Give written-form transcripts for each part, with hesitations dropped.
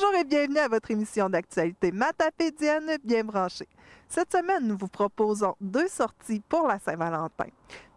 Bonjour et bienvenue à votre émission d'actualité matapédienne bien branchée. Cette semaine, nous vous proposons 2 sorties pour la Saint-Valentin.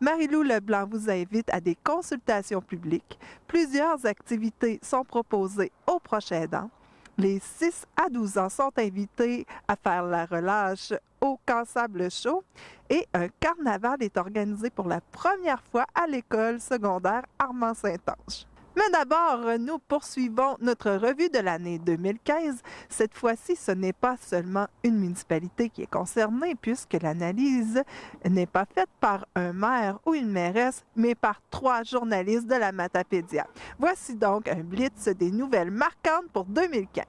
Marie-Lou Leblanc vous invite à des consultations publiques. Plusieurs activités sont proposées aux proches aidants. Les 6 à 12 ans sont invités à faire la relâche au Camp Sable Chaud et un carnaval est organisé pour la première fois à l'école secondaire Armand-Saint-Ange. Mais d'abord, nous poursuivons notre revue de l'année 2015. Cette fois-ci, ce n'est pas seulement une municipalité qui est concernée, puisque l'analyse n'est pas faite par un maire ou une mairesse, mais par 3 journalistes de la Matapédia. Voici donc un blitz des nouvelles marquantes pour 2015.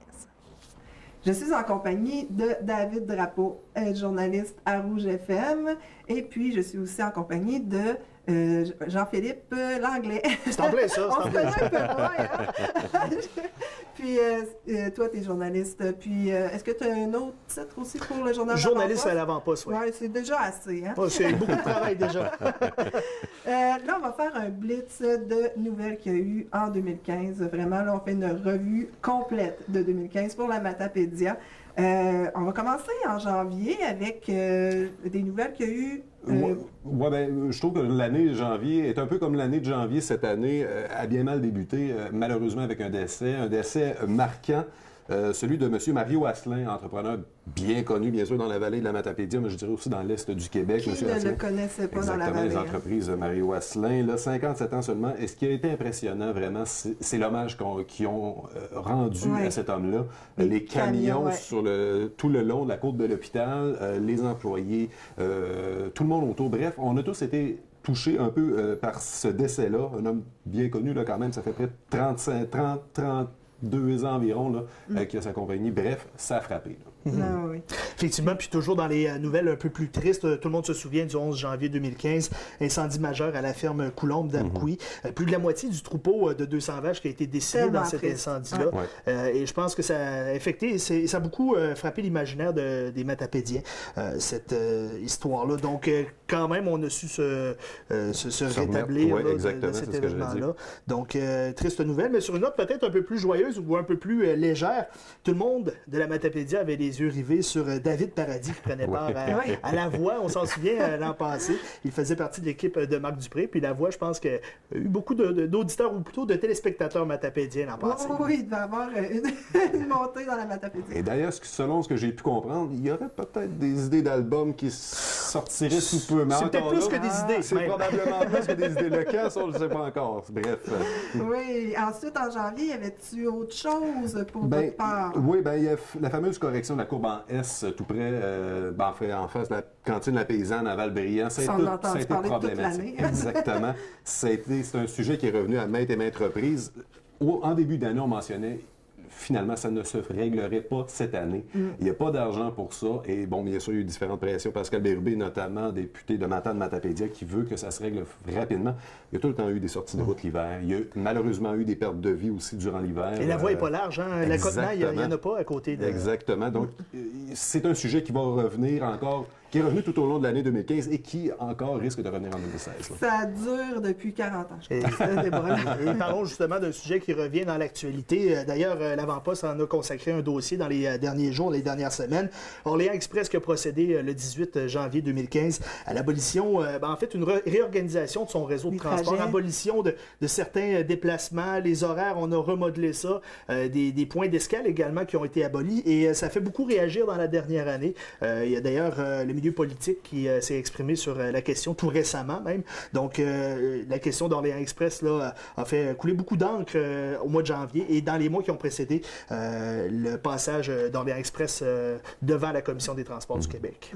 Je suis en compagnie de David Drapeau, journaliste à Rouge FM, et puis je suis aussi en compagnie de Jean-Philippe Langlais. C'est en plein ça. On se connaît un peu moins, hein? Puis toi, tu es journaliste. Puis est-ce que tu as un autre titre aussi pour le journal? Journaliste à l'avant-poste, oui. Oui, c'est déjà assez, hein? Oh, c'est beaucoup de travail déjà. Là, on va faire un blitz de nouvelles qu'il y a eu en 2015. Vraiment, là, on fait une revue complète de 2015 pour la Matapédia. On va commencer en janvier avec des nouvelles qu'il y a eu. Je trouve que l'année de janvier est un peu comme l'année de janvier cette année, a bien mal débuté, malheureusement avec un décès marquant. Celui de M. Mario Asselin, entrepreneur bien connu, bien sûr, dans la vallée de la Matapédia, mais je dirais aussi dans l'est du Québec. Qui ne le connaissait pas dans la vallée? Les entreprises Mario Asselin, là, 57 ans seulement. Et ce qui a été impressionnant, vraiment, c'est l'hommage qu'ils ont rendu à cet homme-là. Les camions sur tout le long de la côte de l'hôpital, les employés, tout le monde autour. Bref, on a tous été touchés un peu par ce décès-là. Un homme bien connu, là, quand même, ça fait près de 32 ans environ là, qui a sa compagnie. Bref, ça a frappé. Là. Ah, oui. Effectivement, puis toujours dans les nouvelles un peu plus tristes, tout le monde se souvient du 11 janvier 2015, incendie majeur à la ferme Coulombe d'Amqui. Plus de la moitié du troupeau de 200 vaches qui a été décimé dans cet incendie-là. Ouais. Et je pense que ça a affecté, ça a beaucoup frappé l'imaginaire des Matapédiens, cette histoire-là. Donc, quand même, on a su se rétablir de cet événement-là. Donc, triste nouvelle, mais sur une note peut-être un peu plus joyeuse ou un peu plus légère, tout le monde de la Matapédia avait les yeux rivés sur David Paradis qui prenait part à La Voix. On s'en souvient l'an passé. Il faisait partie de l'équipe de Marc Dupré. Puis La Voix, je pense qu'il y a eu beaucoup d'auditeurs ou plutôt de téléspectateurs matapédiens l'an passé. Oui, il devait y avoir une montée dans la Matapédia. Et d'ailleurs, selon ce que j'ai pu comprendre, il y aurait peut-être des idées d'albums qui sortiraient sous peu. C'est peut-être plus que des idées. C'est probablement plus que des idées. Le cas, ça, on ne le sait pas encore. Bref. Oui. Ensuite, en janvier, y avait-tu autre chose pour votre part? Oui, il y a la fameuse correction de la courbe en S, tout près, en face de la cantine La Paysanne à Val-Brillant. Ça a été problématique. Exactement. C'est un sujet qui est revenu à maintes et maintes reprises. En début d'année, on mentionnait finalement, ça ne se réglerait pas cette année. Il n'y a pas d'argent pour ça. Et bon, bien sûr, il y a eu différentes pressions. Pascal Bérubé, notamment, député de Matane-Matapédia, qui veut que ça se règle rapidement. Il y a tout le temps eu des sorties de route l'hiver. Il y a malheureusement eu des pertes de vie aussi durant l'hiver. Et la voie n'est pas large, hein? La Côte-Nord, il n'y en a pas à côté de... Exactement. Donc, c'est un sujet qui va revenir encore, qui est revenu tout au long de l'année 2015 et qui encore risque de revenir en 2016. Là. Ça dure depuis 40 ans, je pense. Et parlons justement d'un sujet qui revient dans l'actualité. D'ailleurs, l'Avant-Poste en a consacré un dossier dans les derniers jours, les dernières semaines. Orléans Express qui a procédé le 18 janvier 2015 à l'abolition, en fait, une réorganisation de son réseau de transport, abolition de certains déplacements, les horaires, on a remodelé ça, des points d'escale également qui ont été abolis et ça fait beaucoup réagir dans la dernière année. Il y a d'ailleurs le milieu politique qui s'est exprimé sur la question tout récemment même. Donc, la question d'Orléans Express là, a fait couler beaucoup d'encre au mois de janvier et dans les mois qui ont précédé le passage d'Orléans Express devant la Commission des transports du Québec.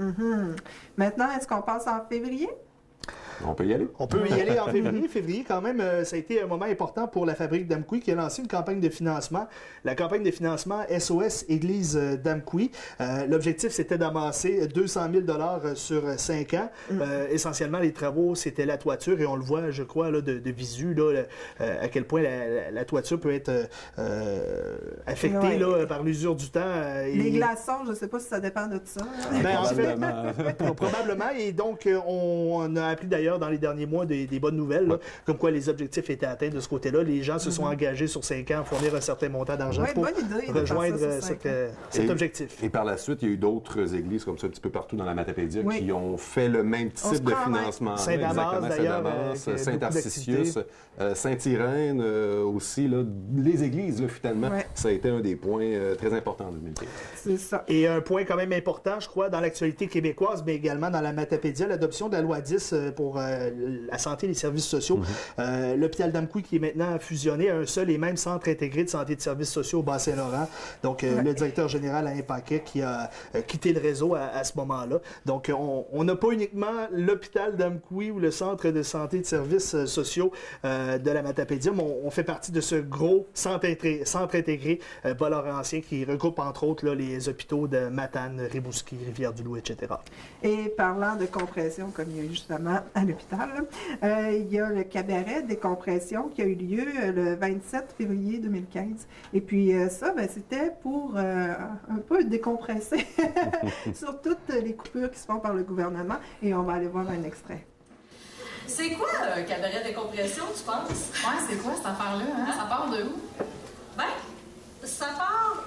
Maintenant, est-ce qu'on passe en février? On peut y aller. On peut y aller en février. Février, quand même, ça a été un moment important pour la fabrique d'Amqui qui a lancé une campagne de financement. La campagne de financement SOS Église d'Amqui. L'objectif, c'était d'amasser 200 000 $ sur 5 ans. Essentiellement, les travaux, c'était la toiture et on le voit, je crois, là, de visu, là, à quel point la toiture peut être affectée là, par l'usure du temps. Les glaçons, je ne sais pas si ça dépend de ça. En fait, probablement. Et donc, on a appris d'ailleurs d'ailleurs, dans les derniers mois, des bonnes nouvelles, là, comme quoi les objectifs étaient atteints de ce côté-là. Les gens se sont engagés sur 5 ans à fournir un certain montant d'argent pour rejoindre cet objectif. Et par la suite, il y a eu d'autres églises comme ça un petit peu partout dans la Matapédia qui ont fait le même type de financement. Saint-Damas, d'ailleurs, Saint-Arcisius, Saint-Irène aussi. Là, les églises, là, finalement, ça a été un des points très importants en 2015. C'est ça. Et un point quand même important, je crois, dans l'actualité québécoise, mais également dans la Matapédia, l'adoption de la loi 10 pour la santé et les services sociaux. L'hôpital d'Amqui qui est maintenant fusionné à un seul et même centre intégré de santé et de services sociaux au Bas-Saint-Laurent. Donc, le directeur général Alain Paquet qui a quitté le réseau à ce moment-là. Donc, on n'a pas uniquement l'hôpital d'Amqui ou le centre de santé et de services sociaux de la Matapédia, mais on fait partie de ce gros centre intégré Bas-Laurentien qui regroupe entre autres là, les hôpitaux de Matane, Rimouski, Rivière-du-Loup, etc. Et parlant de compression, comme il y a eu justement à l'hôpital, il y a le cabaret des compressions qui a eu lieu le 27 février 2015. Et puis ça, c'était pour un peu décompresser sur toutes les coupures qui se font par le gouvernement. Et on va aller voir un extrait. C'est quoi un cabaret des compressions, tu penses? Ouais, c'est quoi cette affaire-là? Hein? Ça part de où? Ben, ça part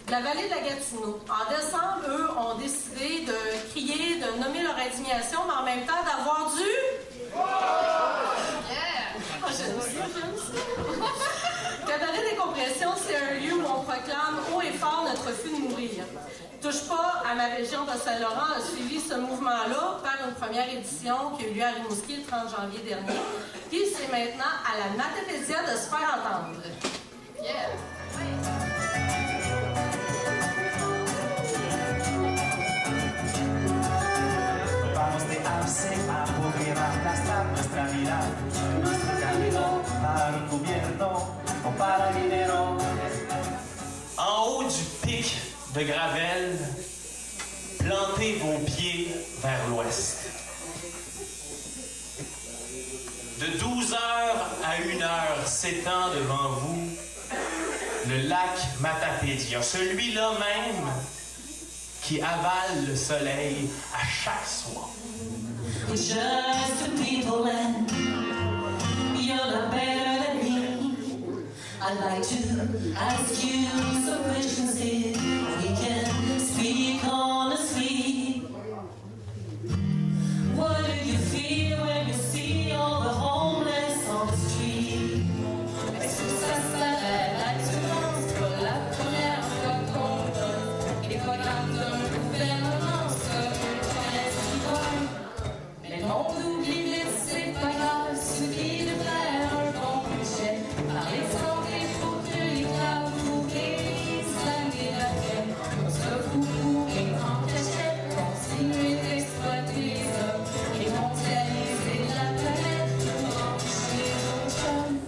de la vallée de la Gatineau. En décembre, eux ont décidé de crier, de nommer leur indignation, mais en même temps d'avoir du... Yeah! J'aime ça. Cabaret des compressions, c'est un lieu où on proclame haut et fort notre refus de mourir. Touche pas à ma région de Saint-Laurent a suivi ce mouvement-là par une première édition qui a eu lieu à Rimouski le 30 janvier dernier. Puis c'est maintenant à la Matapédia de se faire entendre. Yeah! Vamos dejarse aburrir aplastar nuestra vida, nuestro camino para un gobierno o para dinero. En haut du pic de Gravel, plantez vos pieds vers l'ouest. De 12h à 1h s'étend devant vous le lac Matapédia, celui-là même qui avale le soleil à chaque soir. It's just a people and you're not better than me. I'd like to ask you some questions if we can speak honestly. What do you feel when you see all the homeless on the street? Est-ce que ça s'arrête l'accidence pour la première fois qu'on donne les programmes d'un gouvernement sur mais on oublie vite, c'est pas grave, suffit de faire un bon budget. Par exemple, il faut que les crabes pour les sangues la tête. On se fout pour les grands cachets, continuer d'exploiter les hommes et mondialiser la planète pour enrichir nos chums.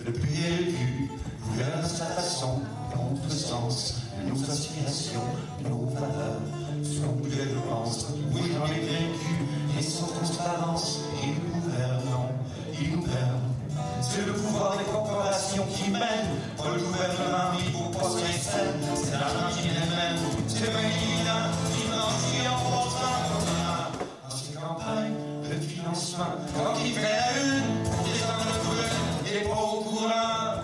Le pays élu gouverne à sa façon, notre sens, nos aspirations, nos valeurs, ce qu'on voulait, je pense. Oui, j'en ai vaincu, et sans transparence, ils nous gouvernent. C'est le pouvoir des corporations qui mène, pour le gouvernement, il faut pas s'installer, c'est l'argent qui l'amène, c'est pas évident, financier en portant, dans ces campagnes, le financement, quand il fait la une, descend le brûle, il est pas au courant.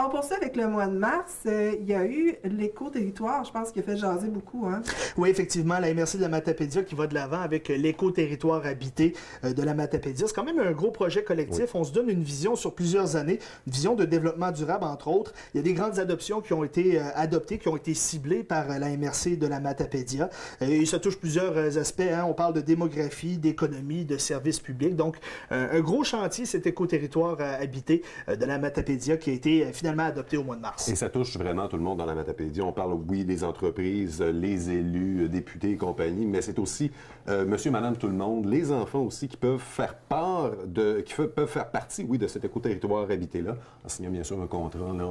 On poursuit avec le mois de mars. Il y a eu l'éco-territoire, je pense, qui a fait jaser beaucoup. Hein? Oui, effectivement, la MRC de la Matapédia qui va de l'avant avec l'éco-territoire habité de la Matapédia. C'est quand même un gros projet collectif. Oui. On se donne une vision sur plusieurs années, une vision de développement durable, entre autres. Il y a des grandes adoptions qui ont été adoptées, qui ont été ciblées par la MRC de la Matapédia. Et ça touche plusieurs aspects. Hein. On parle de démographie, d'économie, de services publics. Donc, un gros chantier, cet éco-territoire habité de la Matapédia qui a été finalement adopté au mois de mars. Et ça touche vraiment tout le monde dans la Matapédia. On parle, oui, des entreprises, les élus, députés et compagnie, mais c'est aussi monsieur, madame, tout le monde, les enfants aussi qui peuvent faire part de, peuvent faire partie, oui, de cet éco-territoire habité-là, en signant bien sûr un contrat là,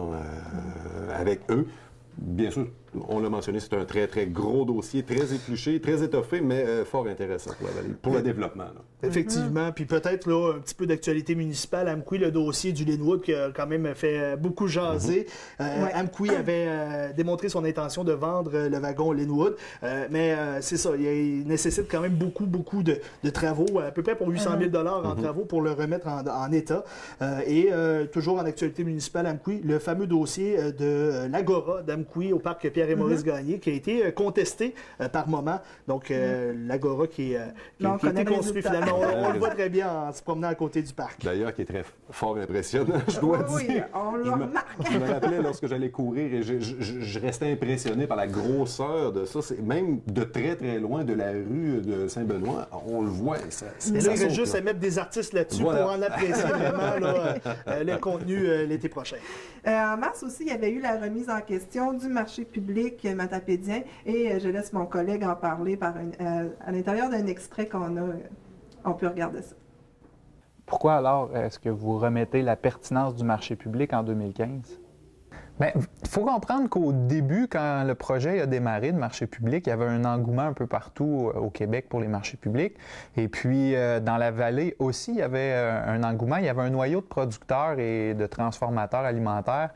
avec eux. Bien sûr, on l'a mentionné, c'est un très, très gros dossier, très épluché, très étoffé, mais fort intéressant pour le développement. Là. Effectivement. Puis peut-être là, un petit peu d'actualité municipale. Amqui, le dossier du Linwood qui a quand même fait beaucoup jaser. Amqui avait démontré son intention de vendre le wagon Linwood. Mais c'est ça, il nécessite quand même beaucoup de travaux, à peu près pour 800 000 $ en travaux pour le remettre en état. Et toujours en actualité municipale, Amqui, le fameux dossier de l'Agora d'Amqui au parc Pierre et Maurice Gagné qui a été contesté par moment. Donc, l'Agora qui a été construit finalement. On le voit très bien en se promenant à côté du parc. D'ailleurs, qui est très fort impressionnant, je dois dire. Oui, on le remarque. Je me rappelais lorsque j'allais courir et je restais impressionné par la grosseur de ça. C'est même de très, très loin de la rue de Saint-Benoît, on le voit. Ça il reste juste à mettre des artistes là-dessus pour en apprécier vraiment le contenu l'été prochain. En mars aussi, il y avait eu la remise en question du marché public matapédien et je laisse mon collègue en parler à l'intérieur d'un extrait qu'on a. On peut regarder ça. Pourquoi alors est-ce que vous remettez la pertinence du marché public en 2015? Bien, il faut comprendre qu'au début, quand le projet a démarré de marché public, il y avait un engouement un peu partout au Québec pour les marchés publics. Et puis, dans la vallée aussi, il y avait un engouement. Il y avait un noyau de producteurs et de transformateurs alimentaires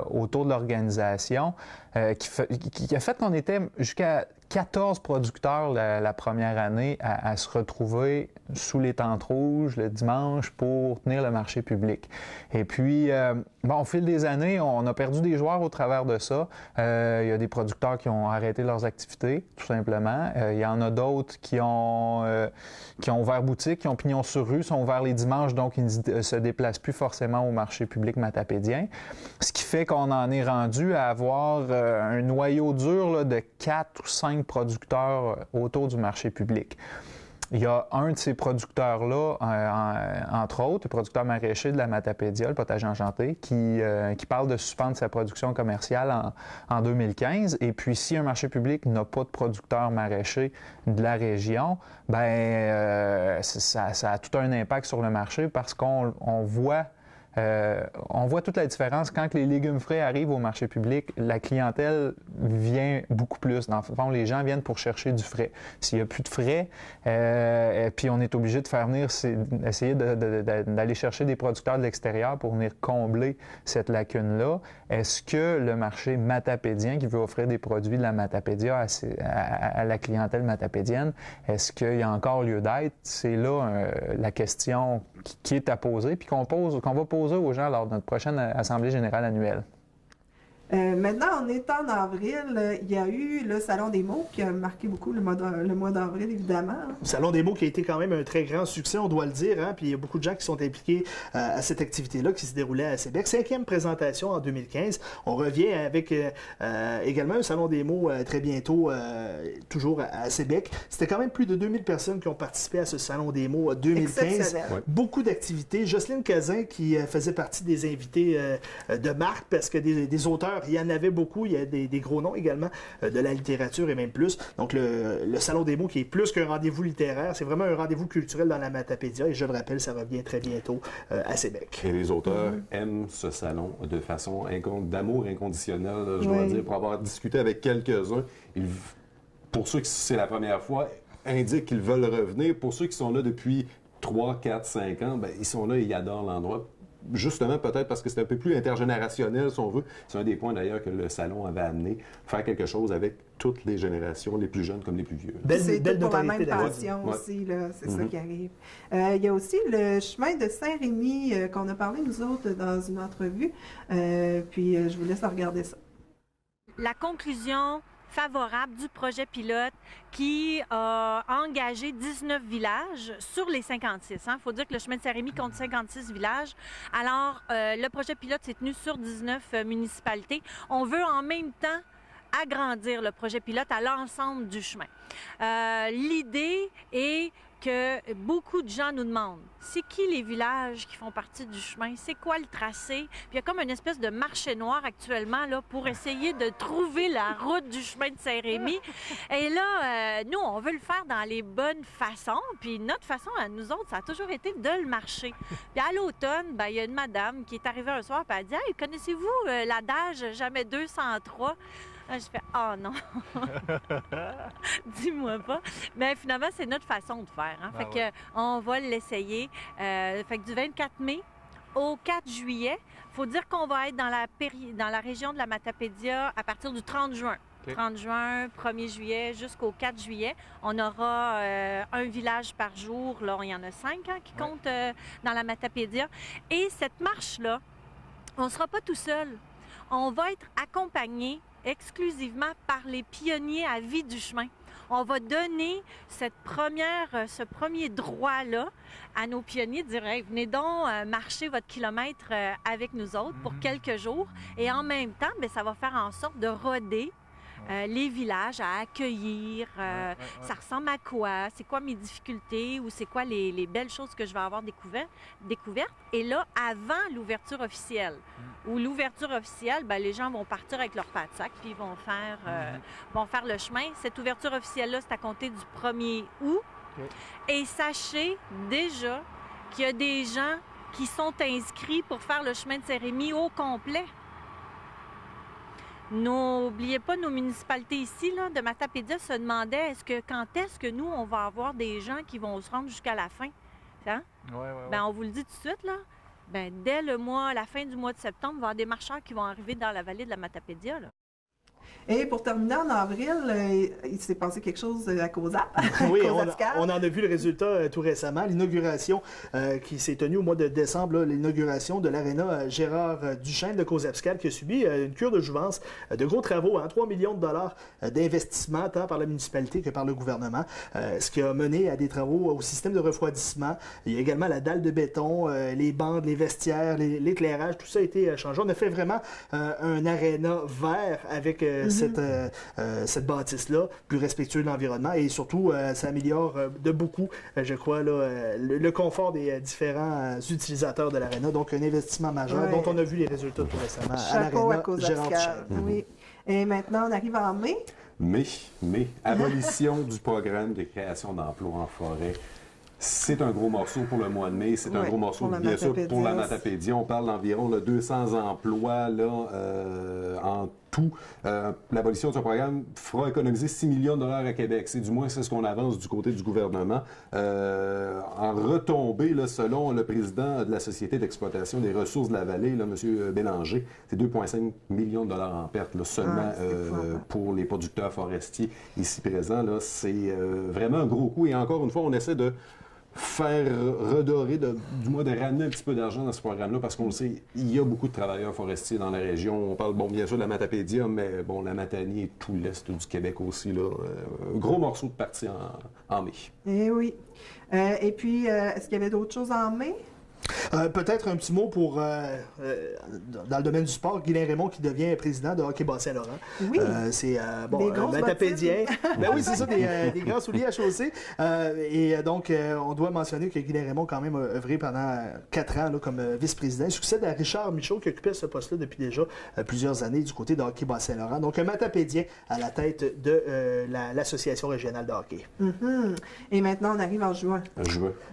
autour de l'organisation qui a fait qu'on était jusqu'à 14 producteurs la première année à se retrouver sous les tentes rouges le dimanche pour tenir le marché public. Et puis, au fil des années, on a perdu des joueurs au travers de ça. Il y a des producteurs qui ont arrêté leurs activités, tout simplement. Il y en a d'autres qui ont ouvert boutique, qui ont pignon sur rue, sont ouverts les dimanches, donc ils ne se déplacent plus forcément au marché public matapédien. Ce qui fait qu'on en est rendu à avoir un noyau dur là, de 4 ou 5 producteurs autour du marché public. Il y a un de ces producteurs-là, entre autres, le producteur maraîcher de la Matapédia, le potager enchanté, qui parle de suspendre sa production commerciale en 2015. Et puis, si un marché public n'a pas de producteur maraîcher de la région, ça a tout un impact sur le marché parce qu'on voit toute la différence. Quand les légumes frais arrivent au marché public, la clientèle vient beaucoup plus. Dans le fond, les gens viennent pour chercher du frais. S'il n'y a plus de frais, puis on est obligé de faire venir, essayer d'aller chercher des producteurs de l'extérieur pour venir combler cette lacune-là. Est-ce que le marché matapédien qui veut offrir des produits de la Matapédia à la clientèle matapédienne, est-ce qu'il y a encore lieu d'être? C'est là la question qui est à poser, puis qu'on va poser aux gens lors de notre prochaine Assemblée générale annuelle. Maintenant, on est en avril. Il y a eu le Salon des mots qui a marqué beaucoup le mois d'avril, évidemment. Le Salon des mots qui a été quand même un très grand succès, on doit le dire. Hein? Puis il y a beaucoup de gens qui sont impliqués à cette activité-là qui se déroulait à Sébec. 5e présentation en 2015. On revient avec également un Salon des mots très bientôt, toujours à Sébec. C'était quand même plus de 2000 personnes qui ont participé à ce Salon des mots 2015. Beaucoup d'activités. Jocelyne Cazin qui faisait partie des invités de marque parce que des auteurs, il y en avait beaucoup. Il y a des gros noms également de la littérature et même plus. Donc, le Salon des mots qui est plus qu'un rendez-vous littéraire, c'est vraiment un rendez-vous culturel dans la Matapédia. Et je le rappelle, ça revient très bientôt à Sébec. Et les auteurs aiment ce salon de façon d'amour inconditionnel, je dois dire, pour avoir discuté avec quelques-uns. Pour ceux qui c'est la première fois, indiquent qu'ils veulent revenir. Pour ceux qui sont là depuis 3, 4, 5 ans, ils sont là et ils adorent l'endroit. Justement, peut-être parce que c'est un peu plus intergénérationnel, si on veut. C'est un des points, d'ailleurs, que le salon avait amené, faire quelque chose avec toutes les générations, les plus jeunes comme les plus vieux. C'est tout pour la même passion aussi, c'est ça qui arrive. Il y a aussi le chemin de Saint-Rémy qu'on a parlé, nous autres, dans une entrevue. Puis, je vous laisse regarder ça. La conclusion favorable du projet pilote qui a engagé 19 villages sur les 56. Il faut dire que le chemin de Saint-Rémy compte 56 villages. Alors, le projet pilote s'est tenu sur 19 municipalités. On veut en même temps agrandir le projet pilote à l'ensemble du chemin. L'idée est que beaucoup de gens nous demandent, c'est qui les villages qui font partie du chemin? C'est quoi le tracé? Puis il y a comme une espèce de marché noir actuellement là, pour essayer de trouver la route du chemin de Saint-Rémy. Et là, nous, on veut le faire dans les bonnes façons. Puis notre façon à nous autres, ça a toujours été de le marcher. Puis à l'automne, il y a une madame qui est arrivée un soir et elle a dit « Hey, connaissez-vous l'adage « Jamais 203 » Je fais « Ah non! » Dis-moi pas. Mais finalement, c'est notre façon de faire. Hein? Fait que on va l'essayer. Fait que du 24 mai au 4 juillet, il faut dire qu'on va être dans la région de la Matapédia à partir du 30 juin. 30 juin, 1er juillet jusqu'au 4 juillet. On aura un village par jour. Là, il y en a 5 qui comptent dans la Matapédia. Et cette marche-là, on ne sera pas tout seul. On va être accompagné exclusivement par les pionniers à Vie du chemin. On va donner ce premier droit-là à nos pionniers, de dire hey, venez donc marcher votre kilomètre avec nous autres pour quelques jours. Et en même temps, bien, ça va faire en sorte de roder les villages à accueillir. Ça ressemble à quoi? C'est quoi mes difficultés? Ou c'est quoi les belles choses que je vais avoir découvertes? Et là, avant l'ouverture officielle. Ou l'ouverture officielle, bien, les gens vont partir avec leur pack-sac puis ils vont faire le chemin. Cette ouverture officielle-là, c'est à compter du 1er août. Et sachez déjà qu'il y a des gens qui sont inscrits pour faire le chemin de Saint-Rémy au complet. N'oubliez pas, nos municipalités ici, là, de Matapédia, se demandaient quand est-ce que nous, on va avoir des gens qui vont se rendre jusqu'à la fin. Hein? Ben, on vous le dit tout de suite, là. Ben, dès la fin du mois de septembre, il va y avoir des marcheurs qui vont arriver dans la vallée de la Matapédia. Là. Et pour terminer, en avril, il s'est passé quelque chose à COSAP. Oui, on en a vu le résultat tout récemment. L'inauguration qui s'est tenue au mois de décembre, l'inauguration de l'aréna Gérard Duchesne de COSAPSCAL qui a subi une cure de jouvence, de gros travaux, 3 millions de dollars d'investissement tant par la municipalité que par le gouvernement, ce qui a mené à des travaux au système de refroidissement. Il y a également la dalle de béton, les bandes, les vestiaires, l'éclairage, tout ça a été changé. On a fait vraiment un aréna vert avec cette bâtisse-là, plus respectueux de l'environnement et surtout, ça améliore de beaucoup, je crois, le confort des différents utilisateurs de l'aréna. Donc, un investissement majeur dont on a vu les résultats tout récemment à l'aréna Gérard Duchesne. Oui. Et maintenant, on arrive en mai. Mai. Abolition du programme de création d'emplois en forêt. C'est un gros morceau pour le mois de mai. C'est un gros morceau, bien sûr, pour la Matapédia. On parle d'environ 200 emplois en tout. L'abolition de ce programme fera économiser 6 millions de dollars à Québec. Du moins, c'est ce qu'on avance du côté du gouvernement. En retombée, selon le président de la Société d'exploitation des ressources de la vallée, M. Bélanger, c'est 2,5 millions de dollars en perte seulement pour les producteurs forestiers ici présents. C'est vraiment un gros coup. Et encore une fois, on essaie de faire redorer, du moins de ramener un petit peu d'argent dans ce programme-là, parce qu'on le sait, il y a beaucoup de travailleurs forestiers dans la région. On parle, bien sûr, de la Matapédia, mais la Matanie et tout l'est du Québec aussi. Un gros morceau de partie en mai. Eh oui. Et puis, est-ce qu'il y avait d'autres choses en mai? Peut-être un petit mot pour, dans le domaine du sport, Guylain Raymond qui devient président de Hockey Bas-Saint-Laurent. Oui. C'est Matapédien. Oui, c'est ça, des grands souliers à chausser. Et donc, on doit mentionner que Guylain Raymond quand même a œuvré pendant 4 ans comme vice-président. Il succède à Richard Michaud qui occupait ce poste-là depuis déjà plusieurs années du côté de Hockey Bas-Saint-Laurent. Donc, un Matapédien à la tête de l'Association régionale de hockey. Et maintenant, on arrive en juin.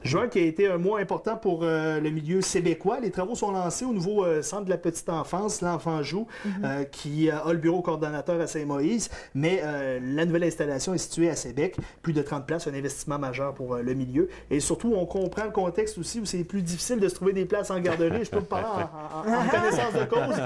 Juin qui a été un mois important pour le milieu québécois. Les travaux sont lancés au nouveau centre de la petite enfance, l'Enfant Joue, qui a le bureau coordonnateur à Saint-Moïse, mais la nouvelle installation est située à Sébec. Plus de 30 places, un investissement majeur pour le milieu. Et surtout, on comprend le contexte aussi où c'est plus difficile de se trouver des places en garderie. Je peux me parler en connaissance de cause.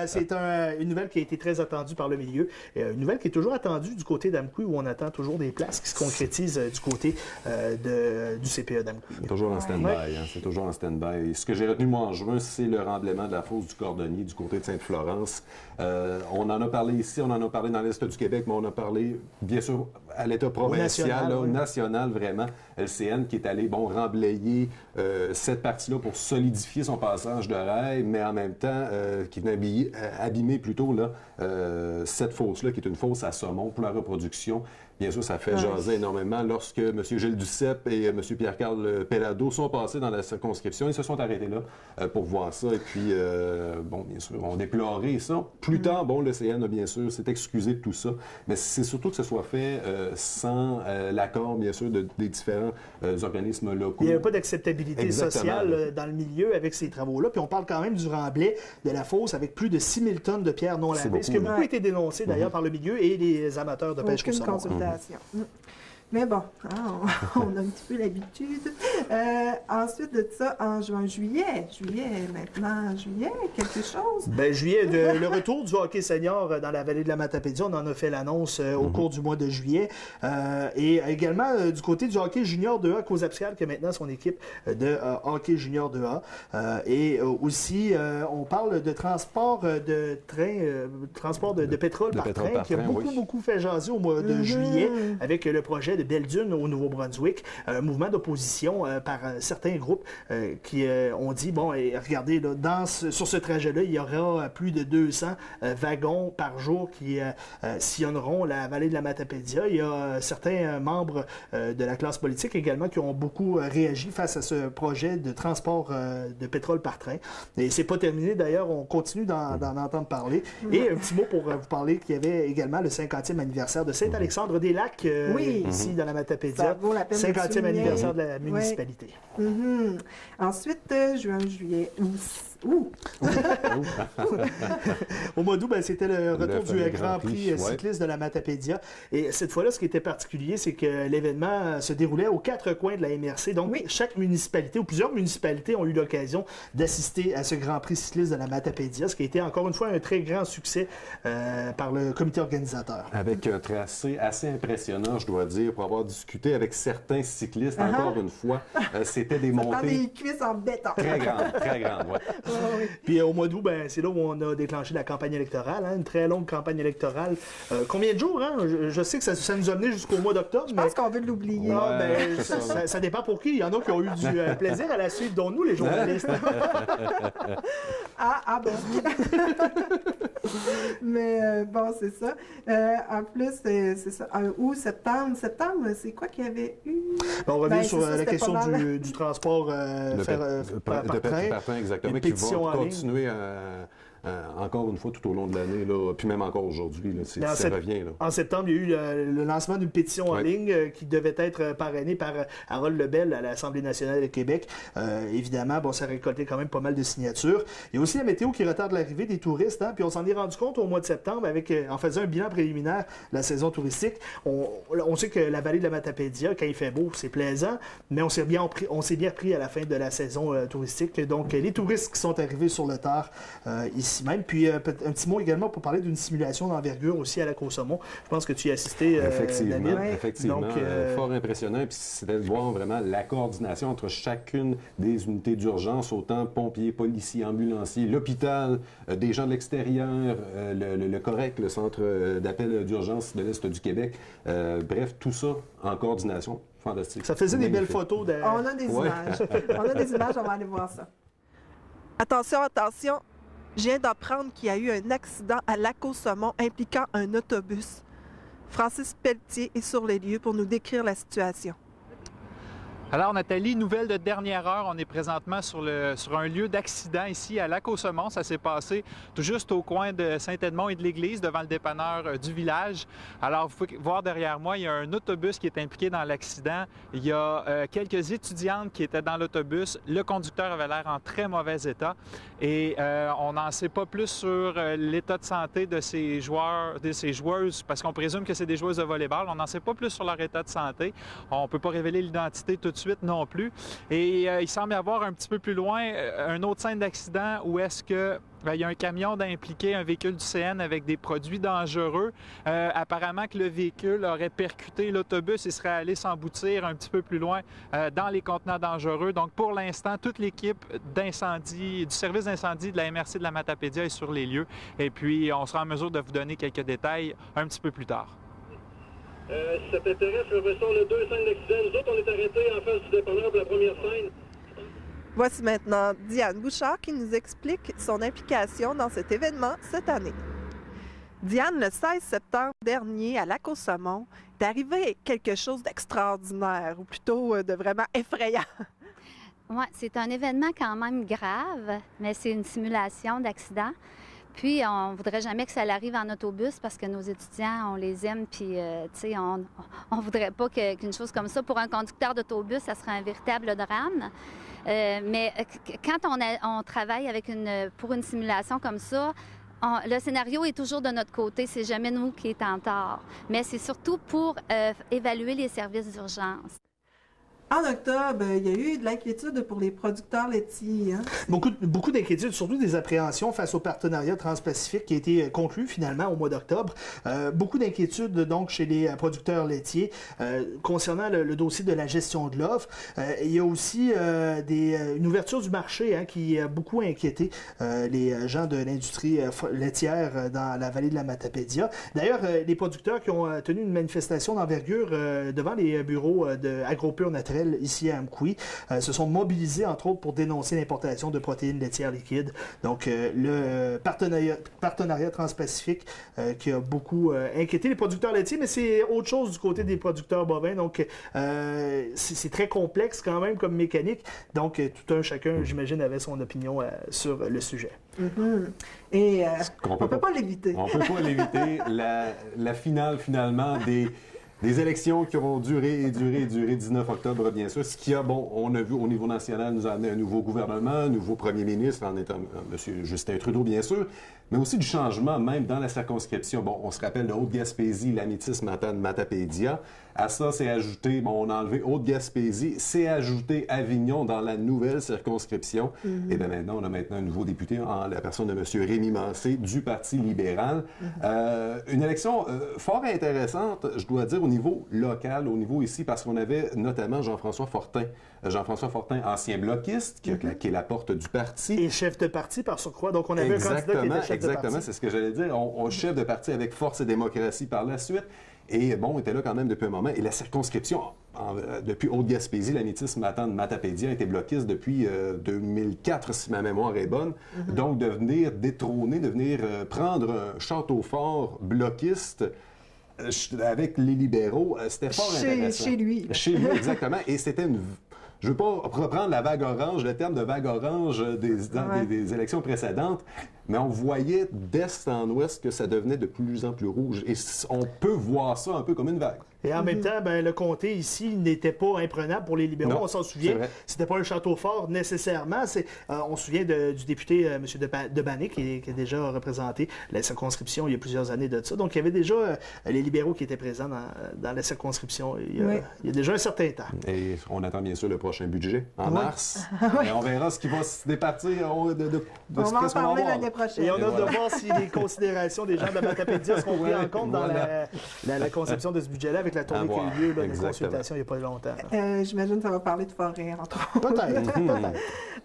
C'est une nouvelle qui a été très attendue par le milieu. Une nouvelle qui est toujours attendue du côté d'Amqui, où on attend toujours des places qui se concrétisent du côté du CPE d'Amqui. Toujours en stand-by. C'est toujours en stand-by. Et ce que j'ai retenu, moi, en juin, c'est le remblaiement de la fosse du Cordonnier du côté de Sainte-Florence. On en a parlé ici, on en a parlé dans l'Est du Québec, mais on a parlé, bien sûr, à l'État provincial, national, vraiment. LCN qui est allé, remblayer cette partie-là pour solidifier son passage de rail, mais en même temps, qui venait abîmer plutôt cette fosse-là, qui est une fosse à saumon pour la reproduction. Bien sûr, ça fait jaser énormément. Lorsque M. Gilles Duceppe et M. Pierre-Carl Pellado sont passés dans la circonscription, ils se sont arrêtés là pour voir ça. Et puis, bien sûr, on déplorait ça. Plus tard, le CN a bien sûr s'est excusé de tout ça. Mais c'est surtout que ce soit fait sans l'accord, bien sûr, des différents organismes locaux. Il n'y a pas d'acceptabilité sociale dans le milieu avec ces travaux-là. Puis on parle quand même du remblai de la fosse avec plus de 6 000 tonnes de pierres non lavées, ce qui a beaucoup été dénoncé d'ailleurs par le milieu et les amateurs de pêche au saumon. Consultation. Mais bon, on a un petit peu l'habitude. Ensuite de ça, en juillet, quelque chose? Bien, juillet, le retour du hockey senior dans la vallée de la Matapédia, on en a fait l'annonce au cours du mois de juillet. Et également, du côté du hockey junior 2A, Cozapscal, qui a maintenant son équipe de hockey junior 2A. Et aussi, on parle de transport de train, transport de pétrole par train, qui a beaucoup fait jaser au mois de juillet avec le projet de Belle-Dune au Nouveau-Brunswick, un mouvement d'opposition par certains groupes qui ont dit, bon, et regardez, là, sur ce trajet-là, il y aura plus de 200 wagons par jour qui sillonneront la vallée de la Matapédia. Il y a certains membres de la classe politique également qui ont beaucoup réagi face à ce projet de transport de pétrole par train. Et c'est pas terminé, d'ailleurs, on continue d'en entendre parler. Et un petit mot pour vous parler qu'il y avait également le 50e anniversaire de Saint-Alexandre-des-Lacs, ici dans la Matapédia, 50e anniversaire de la municipalité. Ensuite, juin, juillet, au mois d'août, c'était le retour du Grand Prix cycliste de la Matapédia. Et cette fois-là, ce qui était particulier, c'est que l'événement se déroulait aux 4 coins de la MRC. Donc, chaque municipalité ou plusieurs municipalités ont eu l'occasion d'assister à ce Grand Prix cycliste de la Matapédia, ce qui a été encore une fois un très grand succès par le comité organisateur. Avec un tracé assez impressionnant, je dois dire, pour avoir discuté avec certains cyclistes, encore une fois, c'était des montées... Ça prend des cuisses en béton. Très grandes, Puis au mois d'août, c'est là où on a déclenché la campagne électorale, une très longue campagne électorale. Combien de jours? Je sais que ça nous a mené jusqu'au mois d'octobre. Je pense qu'on veut l'oublier. Ça dépend pour qui. Il y en a qui ont eu du plaisir à la suivre, dont nous, les journalistes. Bon. Mais bon, c'est ça. En plus, c'est ça. Août, septembre, c'est quoi qu'il y avait eu? On revient sur la question du transport par train. Exactement, qui va continuer encore une fois tout au long de l'année, puis même encore aujourd'hui, ça revient. Là. En septembre, il y a eu le lancement d'une pétition en ligne qui devait être parrainée par Harold Lebel à l'Assemblée nationale de Québec. Évidemment, ça a récolté quand même pas mal de signatures. Il y a aussi la météo qui retarde l'arrivée des touristes, puis on s'en est rendu compte au mois de septembre en faisant un bilan préliminaire de la saison touristique. On sait que la vallée de la Matapédia, quand il fait beau, c'est plaisant, mais on s'est bien repris à la fin de la saison touristique. Donc, les touristes qui sont arrivés sur le tard ici même. Puis un petit mot également pour parler d'une simulation d'envergure aussi à Lac au Saumon. Je pense que tu y as assisté, David. Effectivement, donc, fort impressionnant. Puis c'était de voir vraiment la coordination entre chacune des unités d'urgence, autant pompiers, policiers, ambulanciers, l'hôpital, des gens de l'extérieur, le COREC, le centre d'appel d'urgence de l'Est du Québec. Bref, tout ça en coordination. Fantastique. Ça faisait des belles photos. On a des images. On a des images, on va aller voir ça. Attention. Je viens d'apprendre qu'il y a eu un accident à Lac-au-Saumon impliquant un autobus. Francis Pelletier est sur les lieux pour nous décrire la situation. Alors, Nathalie, nouvelle de dernière heure. On est présentement sur un lieu d'accident ici à Lac-au-Saumon. Ça s'est passé tout juste au coin de Saint-Edmond et de l'église, devant le dépanneur du village. Alors, vous pouvez voir derrière moi, il y a un autobus qui est impliqué dans l'accident. Il y a quelques étudiantes qui étaient dans l'autobus. Le conducteur avait l'air en très mauvais état. Et on n'en sait pas plus sur l'état de santé de ces joueurs, de ces joueuses, parce qu'on présume que c'est des joueuses de volleyball. On n'en sait pas plus sur leur état de santé. On ne peut pas révéler l'identité tout de suite non plus. Et il semble y avoir un petit peu plus loin une autre scène d'accident où est-ce que il y a un camion d'impliqué, un véhicule du CN avec des produits dangereux. Apparemment que le véhicule aurait percuté l'autobus et serait allé s'emboutir un petit peu plus loin dans les contenants dangereux. Donc pour l'instant, toute l'équipe d'incendie, du service d'incendie de la MRC de la Matapédia est sur les lieux. Et puis on sera en mesure de vous donner quelques détails un petit peu plus tard. Si ça t'intéresse, je ressors le 2 scènes d'accident. Nous autres, on est arrêtés en face du dépanneur pour la première scène. Voici maintenant Diane Bouchard qui nous explique son implication dans cet événement cette année. Diane, le 16 septembre dernier, à Lac-au-Saumon, est arrivé quelque chose d'extraordinaire, ou plutôt de vraiment effrayant. Oui, c'est un événement quand même grave, mais c'est une simulation d'accident. Puis, on ne voudrait jamais que ça arrive en autobus parce que nos étudiants, on les aime, puis, tu sais, on ne voudrait pas qu'une chose comme ça, pour un conducteur d'autobus, ça serait un véritable drame. Mais quand on travaille pour une simulation comme ça, le scénario est toujours de notre côté, c'est jamais nous qui est en tort. Mais c'est surtout pour évaluer les services d'urgence. En octobre, il y a eu de l'inquiétude pour les producteurs laitiers. Hein? Beaucoup d'inquiétudes, surtout des appréhensions face au partenariat transpacifique qui a été conclu finalement au mois d'octobre. Beaucoup d'inquiétudes donc chez les producteurs laitiers concernant le dossier de la gestion de l'offre. Il y a aussi une ouverture du marché qui a beaucoup inquiété les gens de l'industrie laitière dans la vallée de la Matapédia. D'ailleurs, les producteurs qui ont tenu une manifestation d'envergure devant les bureaux de AgroPure Naturel ici à Amqui, se sont mobilisés, entre autres, pour dénoncer l'importation de protéines laitières liquides. Donc, le partenariat transpacifique qui a beaucoup inquiété les producteurs laitiers, mais c'est autre chose du côté des producteurs bovins. Donc, c'est très complexe quand même comme mécanique. Donc, tout un chacun, j'imagine, avait son opinion sur le sujet. Mm-hmm. Et on ne peut pas l'éviter. On ne peut pas l'éviter. La finale, finalement, des élections qui auront duré 19 octobre, bien sûr. Ce qui a, on a vu au niveau national, nous a amené un nouveau gouvernement, un nouveau premier ministre, en étant M. Justin Trudeau, bien sûr, mais aussi du changement même dans la circonscription. Bon, on se rappelle de Haute-Gaspésie, Lamitis, Matane, Matapédia. À ça, c'est ajouté, on a enlevé Haute-Gaspésie, c'est ajouté Avignon dans la nouvelle circonscription. Mm-hmm. Et bien maintenant, on a un nouveau député en la personne de M. Rémi Mancé du Parti libéral. Mm-hmm. Une élection fort intéressante, je dois dire, au niveau local, au niveau ici, parce qu'on avait notamment Jean-François Fortin, ancien bloquiste, qui a claqué la porte du parti. Et chef de parti, par surcroît. Donc, on avait un candidat qui était chef de parti. Exactement, c'est ce que j'allais dire. On chef de parti avec Force et démocratie par la suite. Et bon, on était là quand même depuis un moment. Et la circonscription, depuis Haute-Gaspésie, Lamitis, Matane, Matapédia, était bloquiste depuis 2004, si ma mémoire est bonne. Mm-hmm. Donc, de venir détrôner, de venir prendre un château fort bloquiste avec les libéraux, c'était fort intéressant. Chez lui. Chez lui, exactement. Et c'était une... Je ne veux pas reprendre la vague orange, le terme de vague orange des élections précédentes, mais on voyait d'est en ouest que ça devenait de plus en plus rouge. Et on peut voir ça un peu comme une vague. Et en même temps, le comté ici n'était pas imprenable pour les libéraux. Non, on s'en souvient. C'était pas un château fort nécessairement. On se souvient du député M. Debanné qui a déjà représenté la circonscription il y a plusieurs années de ça. Donc, il y avait déjà les libéraux qui étaient présents dans la circonscription il y a déjà un certain temps. Et on attend bien sûr le prochain budget en mars. Et on verra ce qui va se départir de on va en parler l'année prochaine. Et on a de voir si les considérations des gens de Matapédia seront prises en compte dans la conception de ce budget-là avec la tournée qui a eu lieu, de consultation il n'y a pas longtemps. J'imagine que ça va parler de forêt, entre autres. Peut-être.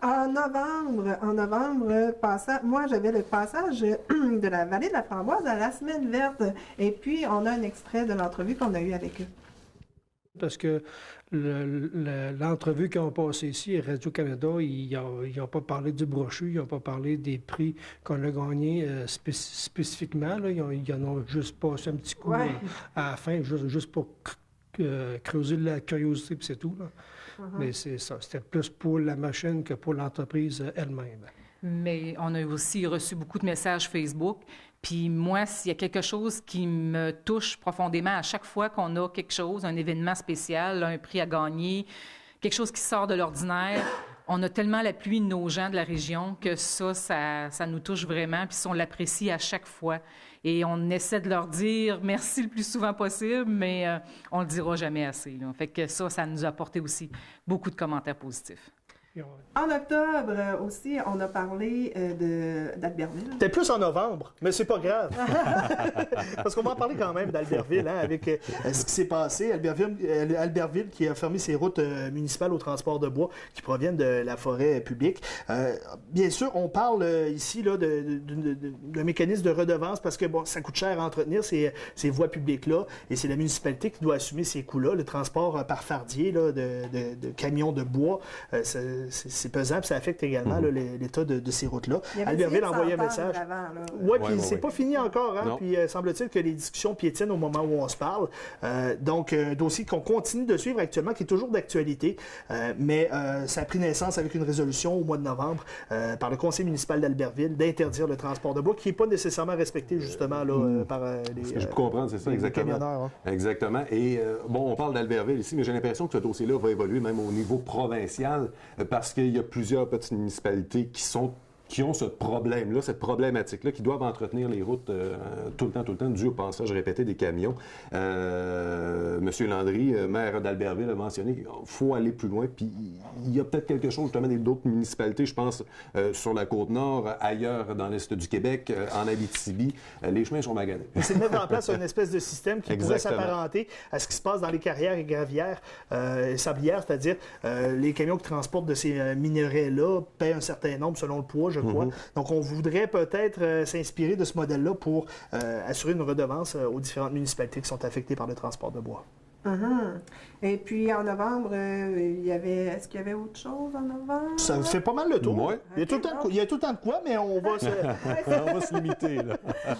En novembre passant, moi, j'avais le passage de la vallée de la Framboise à la Semaine verte. Et puis, on a un extrait de l'entrevue qu'on a eue avec eux. Parce que l'entrevue qu'ils ont passée ici à Radio-Canada, ils n'ont pas parlé du brochu, ils n'ont pas parlé des prix qu'on a gagnés spécifiquement. Là. Ils en ont juste passé un petit coup à la fin, juste pour creuser la curiosité, puis c'est tout. Là. Mais c'est ça. C'était plus pour la machine que pour l'entreprise elle-même. Mais on a aussi reçu beaucoup de messages Facebook. Puis moi, s'il y a quelque chose qui me touche profondément à chaque fois qu'on a quelque chose, un événement spécial, un prix à gagner, quelque chose qui sort de l'ordinaire, on a tellement l'appui de nos gens de la région que ça nous touche vraiment, puis on l'apprécie à chaque fois. Et on essaie de leur dire merci le plus souvent possible, mais on le dira jamais assez. Là. Fait que ça nous a apporté aussi beaucoup de commentaires positifs. En octobre aussi, on a parlé d'Albertville. C'était plus en novembre, mais c'est pas grave. Parce qu'on va en parler quand même d'Albertville, avec ce qui s'est passé. Albertville qui a fermé ses routes municipales au transport de bois qui proviennent de la forêt publique. Bien sûr, on parle ici d'un mécanisme de redevance parce que ça coûte cher à entretenir ces voies publiques-là et c'est la municipalité qui doit assumer ces coûts-là. Le transport par fardier de camions de bois, c'est pesant, puis ça affecte également l'état de ces routes-là. Albertville a envoyé un message. Oui, puis c'est pas fini encore, hein? Puis semble-t-il que les discussions piétinent au moment où on se parle. Donc, un dossier qu'on continue de suivre actuellement, qui est toujours d'actualité, mais ça a pris naissance avec une résolution au mois de novembre par le conseil municipal d'Albertville d'interdire le transport de bois, qui n'est pas nécessairement respecté, justement, là, par les Ce que je peux comprendre, c'est ça, exactement. Camionneurs. Hein. Exactement. Et, bon, on parle d'Albertville ici, mais j'ai l'impression que ce dossier-là va évoluer même au niveau provincial, parce qu'il y a plusieurs petites municipalités qui ont ce problème-là, cette problématique-là, qui doivent entretenir les routes tout le temps, dû au passage répété des camions. Monsieur Landry, maire d'Albertville, a mentionné qu'il faut aller plus loin, puis il y a peut-être quelque chose, justement, d'autres municipalités, je pense, sur la Côte-Nord, ailleurs dans l'Est du Québec, en Abitibi, les chemins sont maganés. C'est de mettre en place une espèce de système qui pourrait s'apparenter à ce qui se passe dans les carrières et gravières sablières, c'est-à-dire les camions qui transportent de ces minerais-là paient un certain nombre selon le poids, je crois. Donc, on voudrait peut-être s'inspirer de ce modèle-là pour assurer une redevance aux différentes municipalités qui sont affectées par le transport de bois. Et puis, en novembre, est-ce qu'il y avait autre chose en novembre? Ça fait pas mal le tour. Ouais. Il y a tout le temps de quoi, mais on va se limiter, là.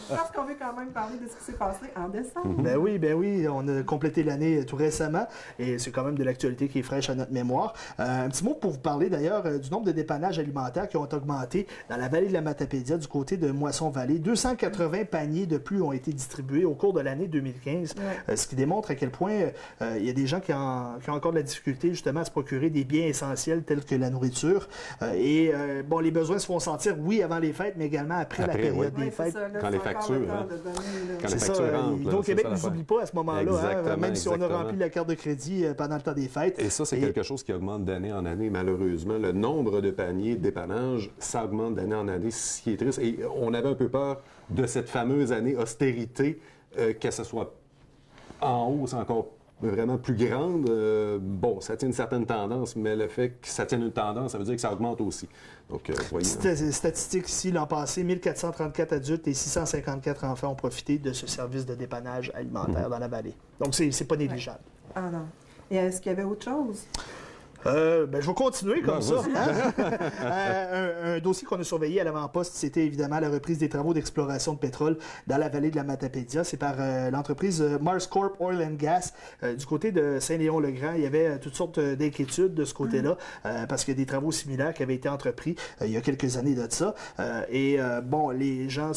Parce qu'on veut quand même parler de ce qui s'est passé en décembre. Ben oui, on a complété l'année tout récemment et c'est quand même de l'actualité qui est fraîche à notre mémoire. Un petit mot pour vous parler d'ailleurs du nombre de dépannages alimentaires qui ont augmenté dans la vallée de la Matapédia du côté de Moisson-Vallée. 280 paniers de plus ont été distribués au cours de l'année 2015, ce qui démontre à quel point il y a des gens qui ont encore de la difficulté justement à se procurer des biens essentiels tels que la nourriture. Bon, les besoins se font sentir, oui, avant les fêtes, mais également après la période des fêtes. Quand les factures, quand les factures rentrent. Donc, Québec ne nous oublie pas à ce moment-là, même si on a rempli la carte de crédit pendant le temps des fêtes. Et ça, c'est quelque chose qui augmente d'année en année, malheureusement. Le nombre de paniers de dépannage, ça augmente d'année en année, ce qui est triste. Et on avait un peu peur de cette fameuse année austérité, que ce soit en hausse encore vraiment plus grande. Bon, ça tient une certaine tendance, mais le fait que ça tienne une tendance, ça veut dire que ça augmente aussi. Donc, voyez. Statistiques ici, l'an passé, 1434 adultes et 654 enfants ont profité de ce service de dépannage alimentaire dans la vallée. Donc, c'est pas négligeable. Ah non. Et est-ce qu'il y avait autre chose? Je vais continuer comme ça. Un dossier qu'on a surveillé à l'avant-poste, c'était évidemment la reprise des travaux d'exploration de pétrole dans la vallée de la Matapédia. C'est par l'entreprise Mars Corp Oil and Gas du côté de Saint-Léon-le-Grand. Il y avait toutes sortes d'inquiétudes de ce côté-là parce qu'il y a des travaux similaires qui avaient été entrepris il y a quelques années de ça. Bon, les gens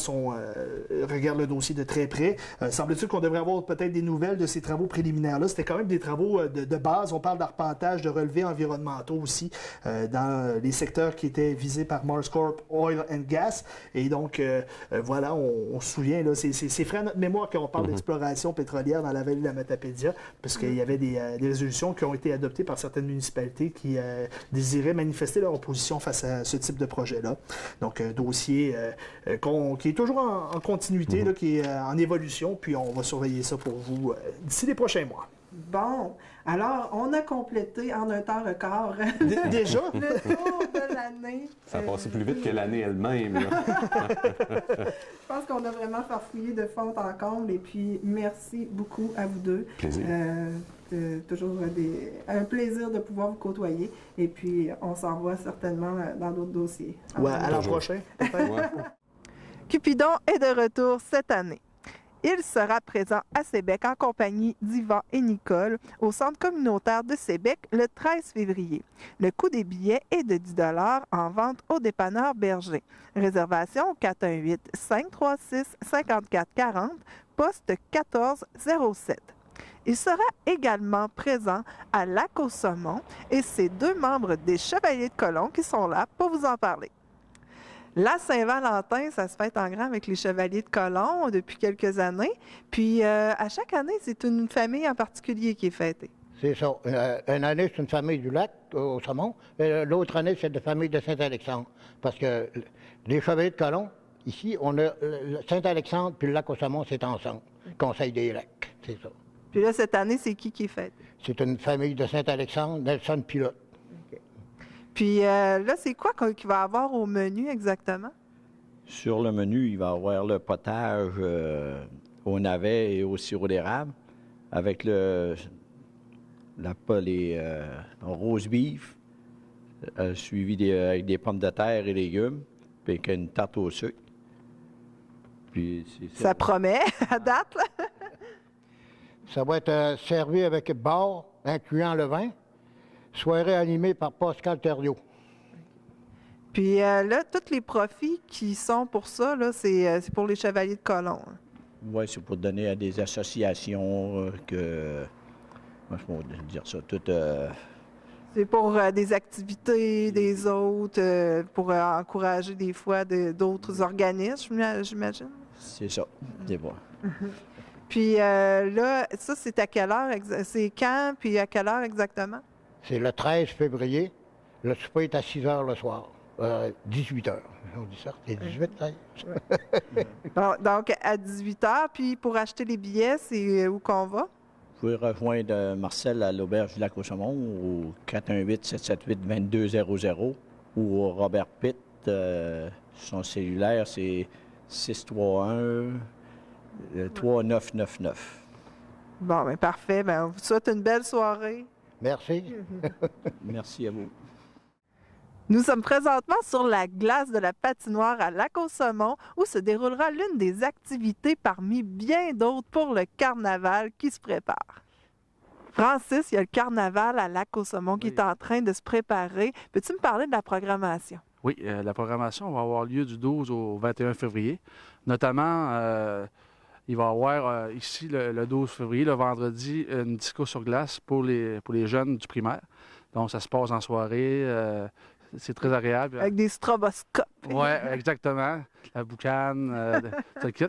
regardent le dossier de très près. Semble-t-il qu'on devrait avoir peut-être des nouvelles de ces travaux préliminaires-là. C'était quand même des travaux de base. On parle d'arpentage, de relevé environnementaux aussi dans les secteurs qui étaient visés par Mars Corp Oil and Gas. Et donc, voilà, on se souvient, là, c'est frais à notre mémoire quand on parle d'exploration pétrolière dans la vallée de la Matapédia, parce qu'il y avait des résolutions qui ont été adoptées par certaines municipalités qui désiraient manifester leur opposition face à ce type de projet-là. Donc, un dossier qui est toujours en continuité, là, qui est en évolution, puis on va surveiller ça pour vous d'ici les prochains mois. Bon, alors, on a complété en un temps record déjà le tour de l'année. Ça a passé plus vite que l'année elle-même. Je pense qu'on a vraiment farfouillé de fond en comble et puis merci beaucoup à vous deux. Plaisir. Toujours un plaisir de pouvoir vous côtoyer et puis on s'en voit certainement dans d'autres dossiers. Ouais, à l'an prochain. Cupidon est de retour cette année. Il sera présent à Sébec en compagnie d'Yvan et Nicole au centre communautaire de Sébec le 13 février. Le coût des billets est de 10 $ en vente au dépanneur Berger. Réservation au 418-536-5440, poste 1407. Il sera également présent à Lac-au-Saumon et c'est 2 membres des Chevaliers de Colomb qui sont là pour vous en parler. La Saint-Valentin, ça se fête en grand avec les Chevaliers de Colomb depuis quelques années. Puis, à chaque année, c'est une famille en particulier qui est fêtée. C'est ça. Une année, c'est une famille du lac, au Saumon. L'autre année, c'est la famille de Saint-Alexandre. Parce que les Chevaliers de Colomb, ici, on a Saint-Alexandre puis le lac au Saumon, c'est ensemble. Conseil des lacs, c'est ça. Puis là, cette année, c'est qui est fêté? C'est une famille de Saint-Alexandre, Nelson Pilote. Puis là, c'est quoi qu'il va y avoir au menu exactement? Sur le menu, il va y avoir le potage au navet et au sirop d'érable avec les rose beef, suivi avec des pommes de terre et légumes, puis avec une tarte au sucre. Puis ça promet à date, là. Ça va être servi avec bar, incluant le vin. Soirée animée par Pascal Thériault. Puis là, tous les profits qui sont pour ça, là, c'est pour les Chevaliers de Colomb. Hein. Oui, c'est pour donner à des associations que... Moi, je peux dire ça, tout... C'est pour des activités des autres, pour encourager des fois d'autres organismes, j'imagine? C'est ça, des fois. Puis là, ça, c'est à quelle heure? C'est quand, puis à quelle heure exactement? C'est le 13 février. Le souper est à 6 h le soir. 18 h. On dit ça, c'est 18 h. Bon, donc, à 18 h, puis pour acheter les billets, c'est où qu'on va? Vous pouvez rejoindre Marcel à l'Auberge du Lac-aux-Saumons au 418-778-2200 ou Robert Pitt, son cellulaire, c'est 631-3999. Bon, bien parfait. Ben, on vous souhaite une belle soirée. Merci. Merci à vous. Nous sommes présentement sur la glace de la patinoire à Lac-aux-Saumons où se déroulera l'une des activités parmi bien d'autres pour le carnaval qui se prépare. Francis, il y a le carnaval à Lac-aux-Saumons qui est en train de se préparer. Peux-tu me parler de la programmation? Oui, la programmation va avoir lieu du 12 au 21 février. Notamment, il va y avoir ici le 12 février, le vendredi, une disco sur glace pour les jeunes du primaire. Donc, ça se passe en soirée. C'est très agréable. Avec des stroboscopes. Oui, exactement. La boucane, tout le kit.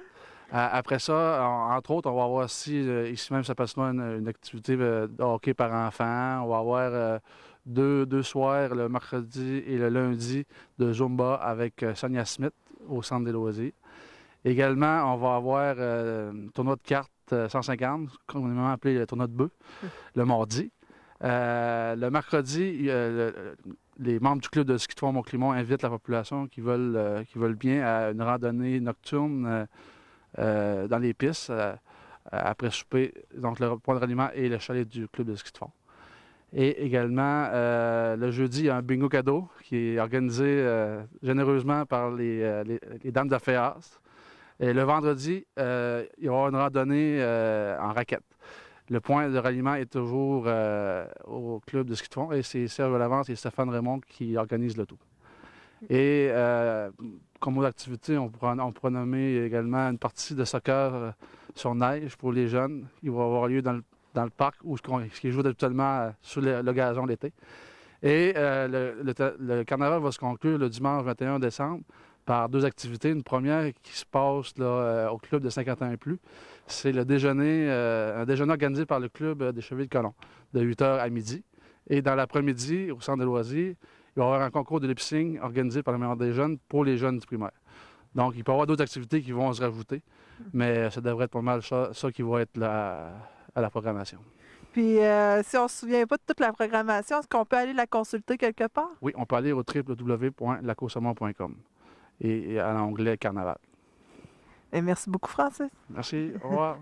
Après ça, entre autres, on va avoir aussi, ici même, ça passe une activité de hockey par enfant. On va avoir deux soirs, le mercredi et le lundi, de Zumba avec Sonia Smith au Centre des loisirs. Également, on va avoir un tournoi de cartes 150, communément appelé le tournoi de bœuf, le mardi. Le mercredi, les membres du club de ski de fond Mont-Climont invitent la population qui veulent bien à une randonnée nocturne dans les pistes après souper, donc le point de ralliement et le chalet du club de ski de fond. Et également, le jeudi, il y a un bingo cadeau qui est organisé généreusement par les dames de Féas. Et le vendredi, il va y avoir une randonnée en raquette. Le point de ralliement est toujours au club de ski de fond et c'est Serge Lavance et Stéphane Raymond qui organisent le tout. Et comme autre activité, on pourra nommer également une partie de soccer sur neige pour les jeunes qui va avoir lieu dans le parc où ce qui est joué habituellement sur le gazon l'été. Et le carnaval va se conclure le dimanche 21 décembre par deux activités. Une première qui se passe là, au club de 50 ans et plus. C'est le déjeuner, un déjeuner organisé par le club des Chevaliers de Colomb, de 8 h à midi. Et dans l'après-midi, au centre de loisirs, il va y avoir un concours de lip-sync organisé par la mémoire des jeunes pour les jeunes du primaire. Donc, il peut y avoir d'autres activités qui vont se rajouter, mais ça devrait être pas mal ça qui va être à la programmation. Puis, si on ne se souvient pas de toute la programmation, est-ce qu'on peut aller la consulter quelque part? Oui, on peut aller au www.lac-aux-saumons.com et à l'onglet Carnaval. Et merci beaucoup, Francis. Merci. Au revoir.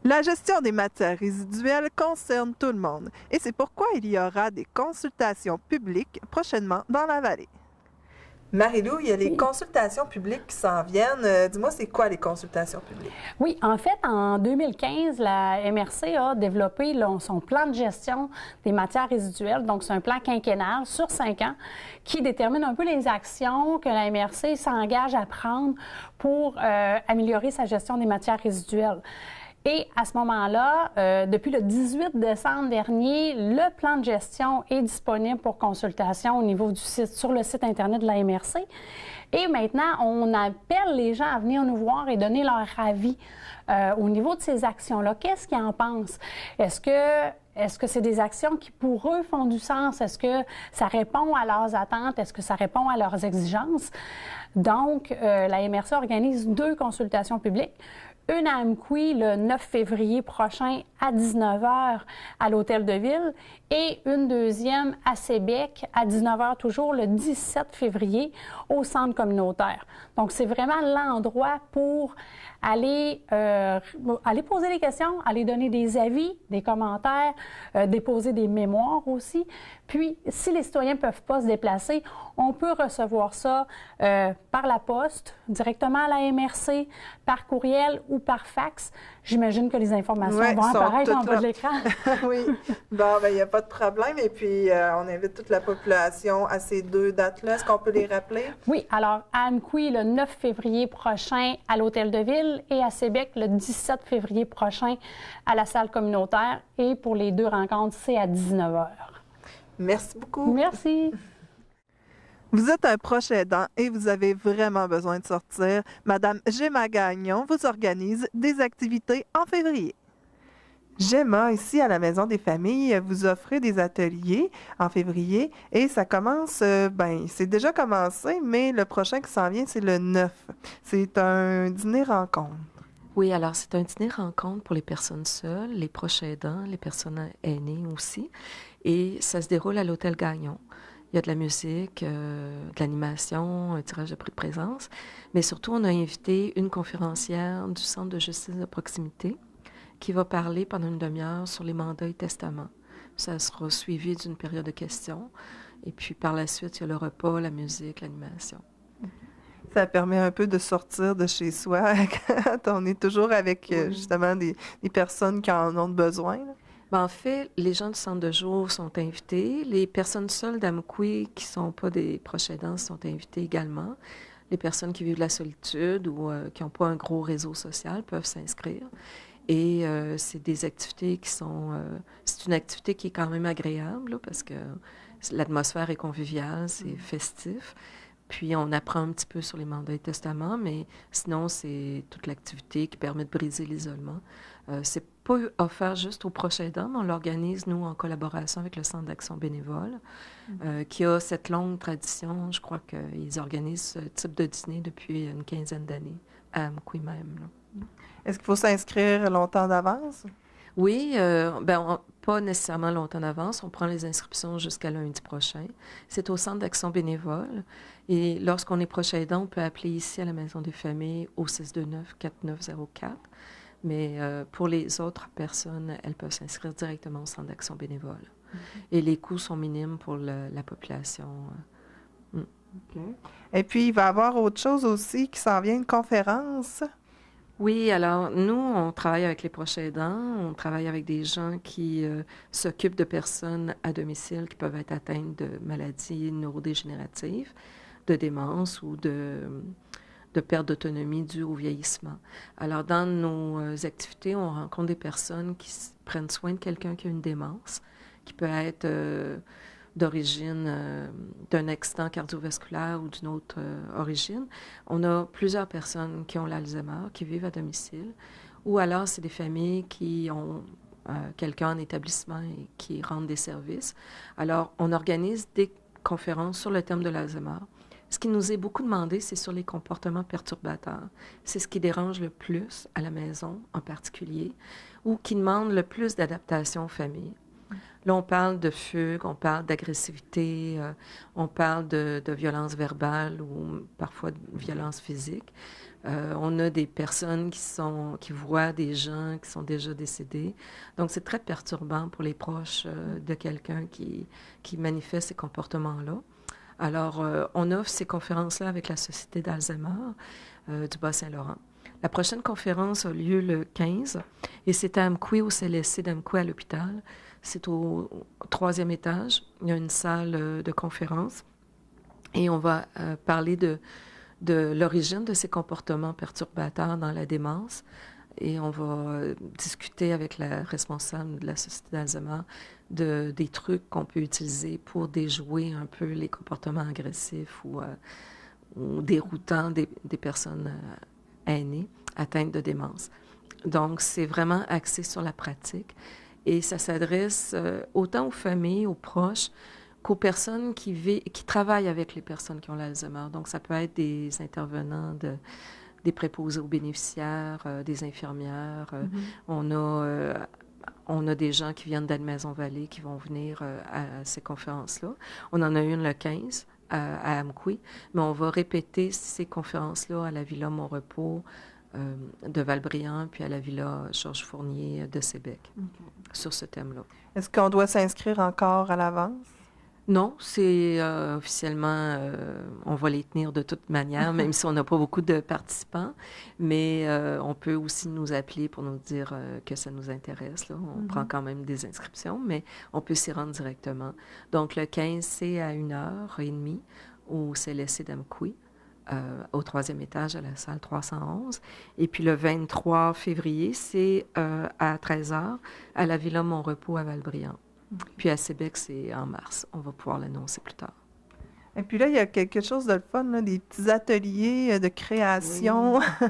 La gestion des matières résiduelles concerne tout le monde et c'est pourquoi il y aura des consultations publiques prochainement dans la vallée. Marie-Lou, il y a les consultations publiques qui s'en viennent. Dis-moi, c'est quoi les consultations publiques? Oui, en fait, en 2015, la MRC a développé son plan de gestion des matières résiduelles. Donc, c'est un plan quinquennal sur 5 ans qui détermine un peu les actions que la MRC s'engage à prendre pour améliorer sa gestion des matières résiduelles. Et à ce moment-là, depuis le 18 décembre dernier, le plan de gestion est disponible pour consultation au niveau du site, sur le site Internet de la MRC. Et maintenant, on appelle les gens à venir nous voir et donner leur avis au niveau de ces actions-là. Qu'est-ce qu'ils en pensent? Est-ce que c'est des actions qui, pour eux, font du sens? Est-ce que ça répond à leurs attentes? Est-ce que ça répond à leurs exigences? Donc, la MRC organise 2 consultations publiques. une à Amqui le 9 février prochain à 19h à l'Hôtel de Ville et une deuxième à Sébec à 19h toujours le 17 février au centre communautaire. Donc, c'est vraiment l'endroit pour aller poser des questions, aller donner des avis, des commentaires, déposer des mémoires aussi. Puis, si les citoyens ne peuvent pas se déplacer, on peut recevoir ça par la poste, directement à la MRC, par courriel ou par fax. J'imagine que les informations vont apparaître en bas de l'écran. Oui. Bon, bien, il n'y a pas de problème. Et puis, on invite toute la population à ces 2 dates-là. Est-ce qu'on peut les rappeler? Oui. Alors, à Amqui, le 9 février prochain à l'Hôtel de Ville et à Sébec, le 17 février prochain à la salle communautaire. Et pour les 2 rencontres, c'est à 19h. Merci beaucoup. Merci. Vous êtes un proche aidant et vous avez vraiment besoin de sortir. Madame Gemma Gagnon vous organise des activités en février. Gemma, ici à la Maison des familles, vous offrez des ateliers en février et ça commence, c'est déjà commencé, mais le prochain qui s'en vient, c'est le 9. C'est un dîner-rencontre. Oui, alors c'est un dîner-rencontre pour les personnes seules, les proches aidants, les personnes aînées aussi. Et ça se déroule à l'Hôtel Gagnon. Il y a de la musique, de l'animation, un tirage de prix de présence. Mais surtout, on a invité une conférencière du Centre de justice de proximité qui va parler pendant une demi-heure sur les mandats et testaments. Ça sera suivi d'une période de questions. Et puis, par la suite, il y a le repas, la musique, l'animation. Ça permet un peu de sortir de chez soi quand on est toujours avec, justement, des personnes qui en ont besoin, là. En fait, les gens du centre de jour sont invités. Les personnes seules d'Amqui qui ne sont pas des proches aidants sont invitées également. Les personnes qui vivent de la solitude ou qui n'ont pas un gros réseau social peuvent s'inscrire. Et c'est des activités qui sont... c'est une activité qui est quand même agréable là, parce que l'atmosphère est conviviale, c'est festif. Puis on apprend un petit peu sur les mandats et testaments, mais sinon, c'est toute l'activité qui permet de briser l'isolement. C'est pas offert juste aux proches aidants, mais on l'organise, nous, en collaboration avec le Centre d'action bénévole, qui a cette longue tradition. Je crois qu'ils organisent ce type de dîner depuis une quinzaine d'années, à Amqui même. Là. Est-ce qu'il faut s'inscrire longtemps d'avance? Oui, pas nécessairement longtemps d'avance. On prend les inscriptions jusqu'à lundi prochain. C'est au Centre d'action bénévole. Et lorsqu'on est proche aidant, on peut appeler ici à la Maison des familles au 629-4904. Mais pour les autres personnes, elles peuvent s'inscrire directement au Centre d'action bénévole. Et les coûts sont minimes pour la population. Okay. Et puis, il va y avoir autre chose aussi qui s'en vient, une conférence. Oui, alors nous, on travaille avec les proches aidants, on travaille avec des gens qui s'occupent de personnes à domicile qui peuvent être atteintes de maladies neurodégénératives, de démence ou de perte d'autonomie due au vieillissement. Alors, dans nos activités, on rencontre des personnes qui prennent soin de quelqu'un qui a une démence, qui peut être d'origine d'un accident cardiovasculaire ou d'une autre origine. On a plusieurs personnes qui ont l'Alzheimer, qui vivent à domicile, ou alors c'est des familles qui ont quelqu'un en établissement et qui rendent des services. Alors, on organise des conférences sur le thème de l'Alzheimer. Ce qui nous est beaucoup demandé, c'est sur les comportements perturbateurs. C'est ce qui dérange le plus à la maison en particulier, ou qui demande le plus d'adaptation aux familles. Là, on parle de fugue, on parle d'agressivité, on parle de violence verbale ou parfois de violence physique. On a des personnes qui voient des gens qui sont déjà décédés. Donc, c'est très perturbant pour les proches de quelqu'un qui manifeste ces comportements-là. Alors, on offre ces conférences-là avec la Société d'Alzheimer du Bas-Saint-Laurent. La prochaine conférence a lieu le 15 et c'est à Amqui, au CLSC d'Amqui à l'hôpital. C'est au 3e étage. Il y a une salle de conférence et on va parler de l'origine de ces comportements perturbateurs dans la démence. Et on va discuter avec la responsable de la Société d'Alzheimer des trucs qu'on peut utiliser pour déjouer un peu les comportements agressifs ou déroutants des personnes aînées atteintes de démence. Donc, c'est vraiment axé sur la pratique et ça s'adresse autant aux familles, aux proches, qu'aux personnes qui travaillent avec les personnes qui ont l'Alzheimer. Donc, ça peut être des intervenants des préposés aux bénéficiaires, des infirmières. On a des gens qui viennent d'Anne-Maison-Vallée qui vont venir à ces conférences-là. On en a une le 15 à Amqui, mais on va répéter ces conférences-là à la Villa Mon-Repos de Valbriand, puis à la Villa Georges Fournier de Sébec, sur ce thème-là. Est-ce qu'on doit s'inscrire encore à l'avance? Non, c'est officiellement, on va les tenir de toute manière, même si on n'a pas beaucoup de participants, mais on peut aussi nous appeler pour nous dire que ça nous intéresse. Là. On prend quand même des inscriptions, mais on peut s'y rendre directement. Donc, le 15, c'est à 1h30 au CLSC d'Amqui, au 3e étage à la salle 311. Et puis, le 23 février, c'est à 13h à la Villa Mon-Repos à Valbriand. Puis à Sébec, c'est en mars. On va pouvoir l'annoncer plus tard. Et puis là, il y a quelque chose de le fun, là, des petits ateliers de création. Oui.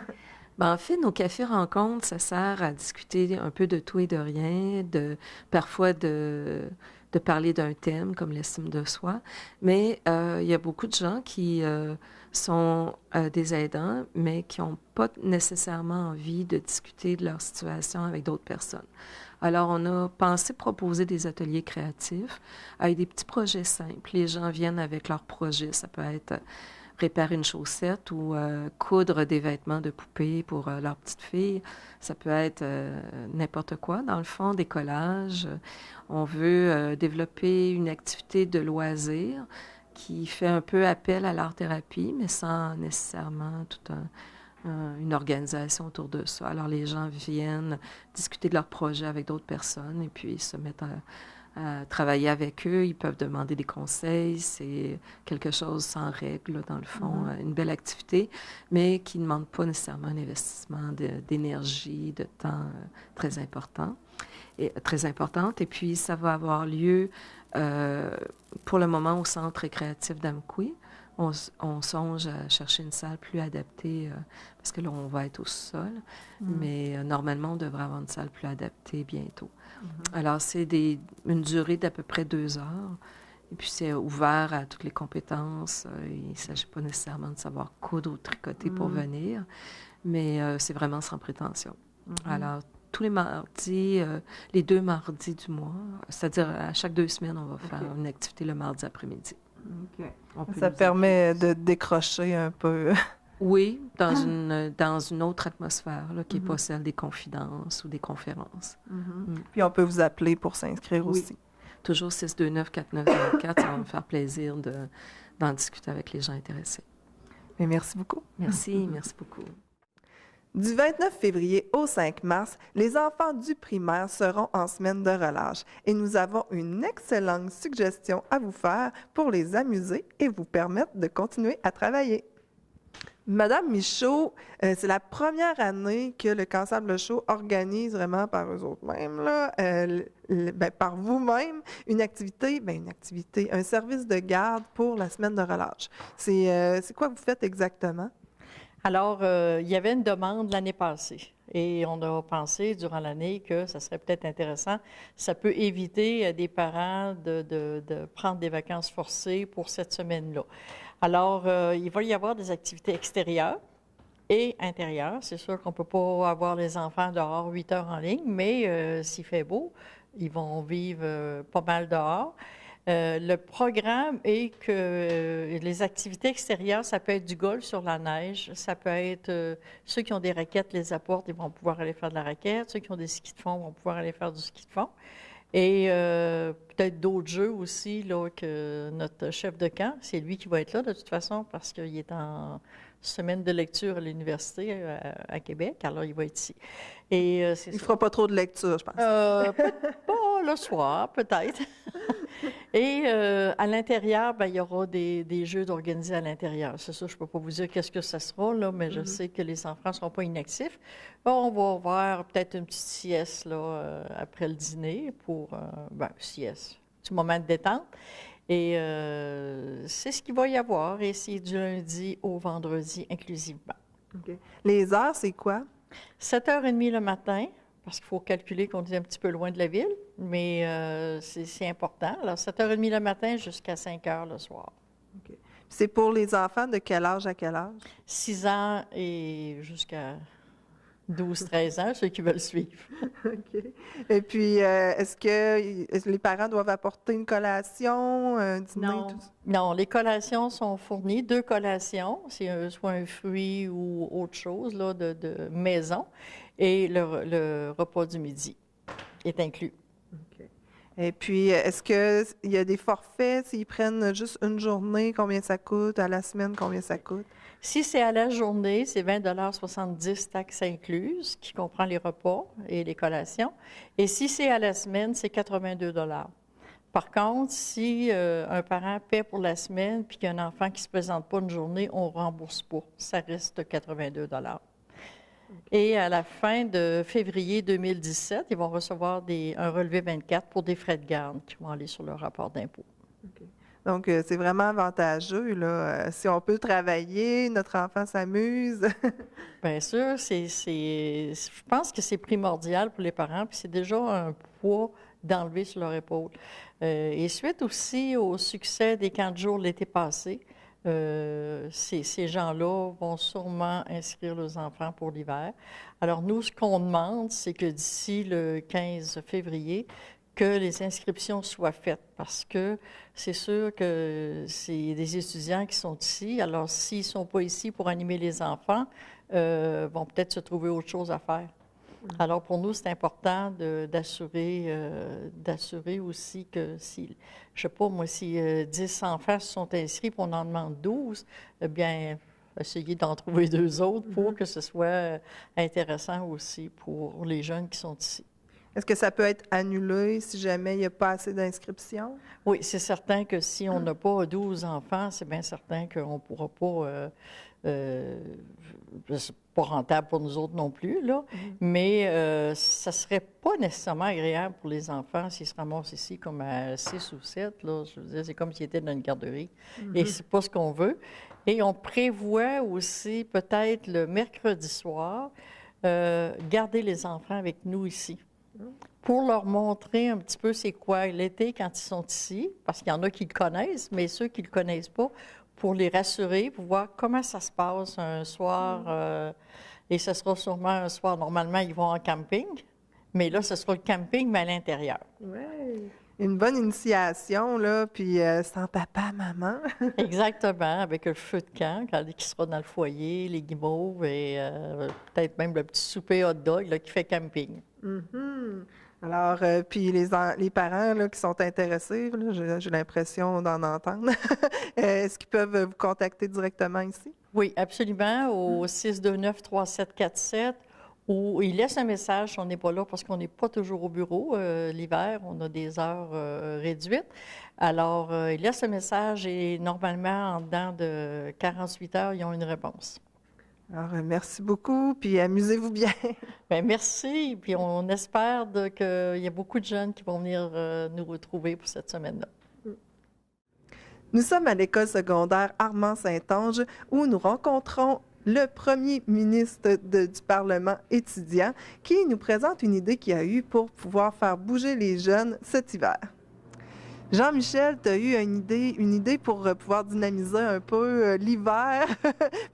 En fait, nos cafés rencontres, ça sert à discuter un peu de tout et de rien, parfois de parler d'un thème comme l'estime de soi. Mais il y a beaucoup de gens qui sont des aidants, mais qui n'ont pas nécessairement envie de discuter de leur situation avec d'autres personnes. Alors, on a pensé proposer des ateliers créatifs avec des petits projets simples. Les gens viennent avec leurs projets. Ça peut être réparer une chaussette ou coudre des vêtements de poupée pour leur petite fille. Ça peut être n'importe quoi, dans le fond, des collages. On veut développer une activité de loisir qui fait un peu appel à l'art-thérapie, mais sans nécessairement une organisation autour de ça. Alors, les gens viennent discuter de leurs projets avec d'autres personnes et puis se mettent à travailler avec eux. Ils peuvent demander des conseils. C'est quelque chose sans règle, là, dans le fond, une belle activité, mais qui ne demande pas nécessairement un investissement d'énergie, de temps très important. Très importante. Et puis, ça va avoir lieu pour le moment au Centre récréatif d'Amqui. On songe à chercher une salle plus adaptée parce que là, on va être au sol. Mais normalement, on devrait avoir une salle plus adaptée bientôt. Alors, c'est une durée d'à peu près 2 heures. Et puis, c'est ouvert à toutes les compétences. Il ne s'agit pas nécessairement de savoir coudre ou tricoter pour venir, mais c'est vraiment sans prétention. Alors, tous les mardis, les 2 mardis du mois, c'est-à-dire à chaque 2 semaines, on va faire une activité le mardi après-midi. Ça permet de décrocher un peu. Oui, dans une autre atmosphère là, qui n'est pas celle des confidences ou des conférences. Puis on peut vous appeler pour s'inscrire aussi. Toujours 629-4904, ça va me faire plaisir d'en discuter avec les gens intéressés. Mais merci beaucoup. Merci beaucoup. Du 29 février au 5 mars, les enfants du primaire seront en semaine de relâche et nous avons une excellente suggestion à vous faire pour les amuser et vous permettre de continuer à travailler. Madame Michaud, c'est la première année que le Cancer Bleu Show organise vraiment par eux autres mêmes, là, par vous-même, un service de garde pour la semaine de relâche. C'est quoi vous faites exactement? Alors, il y avait une demande l'année passée et on a pensé durant l'année que ça serait peut-être intéressant. Ça peut éviter à des parents de prendre des vacances forcées pour cette semaine-là. Alors, il va y avoir des activités extérieures et intérieures. C'est sûr qu'on ne peut pas avoir les enfants dehors 8 heures en ligne, mais s'il fait beau, ils vont vivre pas mal dehors. Le programme est que les activités extérieures, ça peut être du golf sur la neige, ça peut être ceux qui ont des raquettes les apportent, ils vont pouvoir aller faire de la raquette, ceux qui ont des skis de fond vont pouvoir aller faire du ski de fond. Et peut-être d'autres jeux aussi là, que notre chef de camp, c'est lui qui va être là de toute façon parce qu'il est en semaine de lecture à l'université à Québec, alors il va être ici. Et, il ne fera pas trop de lecture, je pense. Pas le soir, peut-être. Et à l'intérieur, il y aura des jeux d'organiser à l'intérieur. C'est ça, je ne peux pas vous dire qu'est-ce que ça sera, là, mais je sais que les enfants ne seront pas inactifs. On va avoir peut-être une petite sieste là, après le dîner pour, sieste, du moment de détente. Et c'est ce qu'il va y avoir, et c'est du lundi au vendredi inclusivement. Okay. Les heures, c'est quoi? 7h30 le matin, parce qu'il faut calculer qu'on est un petit peu loin de la ville, mais c'est important. Alors, 7h30 le matin jusqu'à 5h le soir. Okay. C'est pour les enfants de quel âge à quel âge? 6 ans et jusqu'à 12-13 ans, ceux qui veulent suivre. OK. Et puis, est-ce que les parents doivent apporter une collation, un dîner, tout ça? Non, les collations sont fournies, 2 collations, c'est soit un fruit ou autre chose là, de maison, et le repas du midi est inclus. OK. Et puis, est-ce qu'il y a des forfaits? S'ils prennent juste une journée, combien ça coûte? À la semaine, combien ça coûte? Si c'est à la journée, c'est 20,70 taxes incluses, qui comprend les repas et les collations. Et si c'est à la semaine, c'est 82 $. Par contre, si un parent paie pour la semaine puis qu'il y a un enfant qui ne se présente pas une journée, on ne rembourse pas. Ça reste 82 $. Et à la fin de février 2017, ils vont recevoir un relevé 24 pour des frais de garde qui vont aller sur leur rapport d'impôt. Okay. Donc, c'est vraiment avantageux, là. Si on peut travailler, notre enfant s'amuse. Bien sûr, je pense que c'est primordial pour les parents, puis c'est déjà un poids d'enlever sur leur épaule. Et suite aussi au succès des camps de jour l'été passé, ces gens-là vont sûrement inscrire leurs enfants pour l'hiver. Alors, nous, ce qu'on demande, c'est que d'ici le 15 février, que les inscriptions soient faites, parce que c'est sûr que c'est des étudiants qui sont ici. Alors, s'ils ne sont pas ici pour animer les enfants, vont peut-être se trouver autre chose à faire. Alors, pour nous, c'est important d'assurer aussi que si, je ne sais pas, moi, si 10 enfants se sont inscrits et on en demande 12, eh bien, essayer d'en trouver 2 autres pour que ce soit intéressant aussi pour les jeunes qui sont ici. Est-ce que ça peut être annulé si jamais il n'y a pas assez d'inscriptions? Oui, c'est certain que si on n'a pas 12 enfants, c'est bien certain qu'on ne pourra pas... c'est pas rentable pour nous autres non plus, là, mais ça ne serait pas nécessairement agréable pour les enfants s'ils se ramassent ici comme à 6 ou 7. Là, je veux dire, c'est comme s'ils étaient dans une garderie. Et c'est pas ce qu'on veut. Et on prévoit aussi, peut-être le mercredi soir, garder les enfants avec nous ici, pour leur montrer un petit peu c'est quoi l'été quand ils sont ici, parce qu'il y en a qui le connaissent, mais ceux qui ne le connaissent pas, pour les rassurer, pour voir comment ça se passe un soir. Et ce sera sûrement un soir, normalement, ils vont en camping, mais là, ce sera le camping, mais à l'intérieur. Oui. Une bonne initiation, là, puis sans papa, maman. Exactement, avec le feu de camp, qui sera dans le foyer, les guimauves et peut-être même le petit souper hot dog là, qui fait camping. Alors, puis les parents là, qui sont intéressés, là, j'ai l'impression d'en entendre, est-ce qu'ils peuvent vous contacter directement ici? Oui, absolument, au 629-3747, où ils laissent un message si on n'est pas là, parce qu'on n'est pas toujours au bureau. L'hiver, on a des heures réduites. Alors, ils laissent un message et normalement, en dedans de 48 heures, ils ont une réponse. Alors, merci beaucoup, puis amusez-vous bien. Bien, merci, puis on espère qu'il y a beaucoup de jeunes qui vont venir nous retrouver pour cette semaine-là. Nous sommes à l'école secondaire Armand-Saint-Onge, où nous rencontrons le premier ministre du Parlement étudiant qui nous présente une idée qu'il a eue pour pouvoir faire bouger les jeunes cet hiver. Jean-Michel, tu as eu une idée pour pouvoir dynamiser un peu l'hiver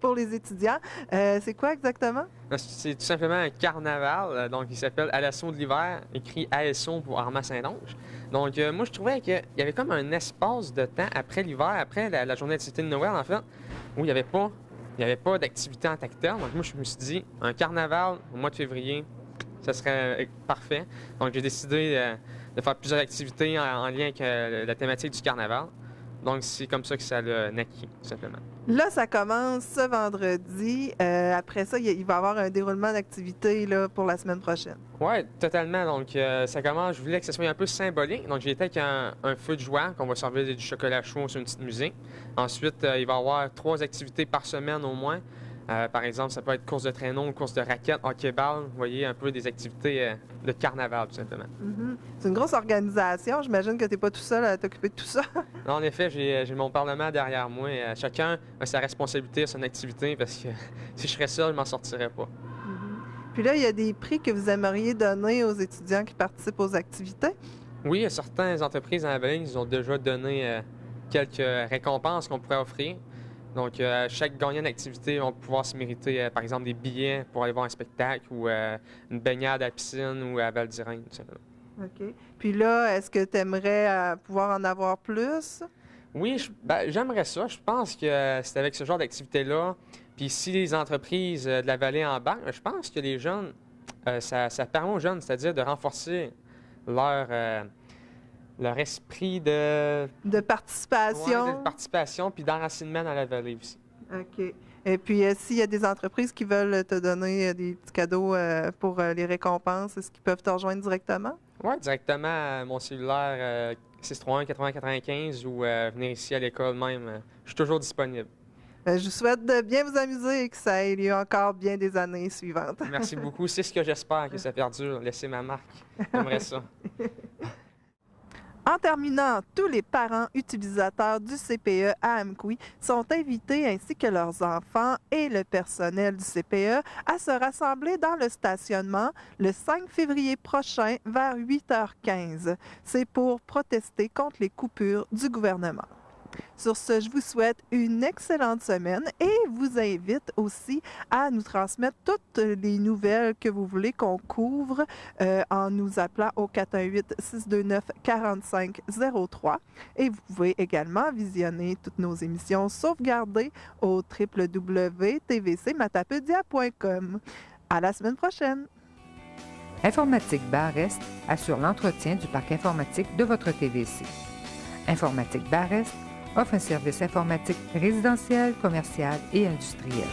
pour les étudiants. C'est quoi exactement? C'est tout simplement un carnaval, donc il s'appelle À l'assaut de l'hiver, écrit ASO pour Armand-Saint-Onge. Donc moi, je trouvais qu'il y avait comme un espace de temps après l'hiver, après la journée d'activité de Noël, en fait, où il n'y avait pas d'activité en tant que telle. Donc moi, je me suis dit, un carnaval au mois de février, ça serait parfait. Donc j'ai décidé de faire plusieurs activités en lien avec la thématique du carnaval. Donc, c'est comme ça que ça l'a naquit, tout simplement. Là, ça commence ce vendredi. Après ça, il va y avoir un déroulement d'activités là, pour la semaine prochaine. Oui, totalement. Donc, ça commence, je voulais que ça soit un peu symbolique. Donc, j'ai été avec un feu de joie qu'on va servir du chocolat chaud sur une petite musée. Ensuite, il va y avoir 3 activités par semaine au moins. Par exemple, ça peut être course de traîneau, course de raquettes, hockey-ball. Vous voyez, un peu des activités de carnaval, tout simplement. C'est une grosse organisation. J'imagine que tu n'es pas tout seul à t'occuper de tout ça. Non, en effet, j'ai mon parlement derrière moi. Chacun a sa responsabilité, son activité, parce que si je serais seul, je m'en sortirais pas. Puis là, il y a des prix que vous aimeriez donner aux étudiants qui participent aux activités? Oui, il y a certaines entreprises en Abilene qui ont déjà donné quelques récompenses qu'on pourrait offrir. Donc, chaque gagnant d'activité va pouvoir se mériter, par exemple, des billets pour aller voir un spectacle ou une baignade à la piscine ou à Val d'Irène, tout simplement. OK. Puis là, est-ce que tu aimerais pouvoir en avoir plus? Oui, j'aimerais ça. Je pense que c'est avec ce genre d'activité-là. Puis si les entreprises de la vallée embarquent, je pense que les jeunes, ça permet aux jeunes, c'est-à-dire de renforcer leur esprit de participation. Ouais, de participation, puis d'enracinement dans la vallée aussi. OK. Et puis, s'il y a des entreprises qui veulent te donner des petits cadeaux pour les récompenses, est-ce qu'ils peuvent te rejoindre directement? Oui, directement à mon cellulaire 631-8095 ou venir ici à l'école même. Je suis toujours disponible. Je vous souhaite de bien vous amuser et que ça ait lieu encore bien des années suivantes. Merci beaucoup. C'est ce que j'espère, que ça perdure. Laissez ma marque. J'aimerais ça. En terminant, tous les parents utilisateurs du CPE à Amqui sont invités, ainsi que leurs enfants et le personnel du CPE, à se rassembler dans le stationnement le 5 février prochain vers 8h15. C'est pour protester contre les coupures du gouvernement. Sur ce, je vous souhaite une excellente semaine et vous invite aussi à nous transmettre toutes les nouvelles que vous voulez qu'on couvre en nous appelant au 418-629-4503. Et vous pouvez également visionner toutes nos émissions sauvegardées au www.tvcmatapedia.com. À la semaine prochaine! Informatique Bar-Est assure l'entretien du parc informatique de votre TVC. Informatique Bar-Est offre un service informatique résidentiel, commercial et industriel.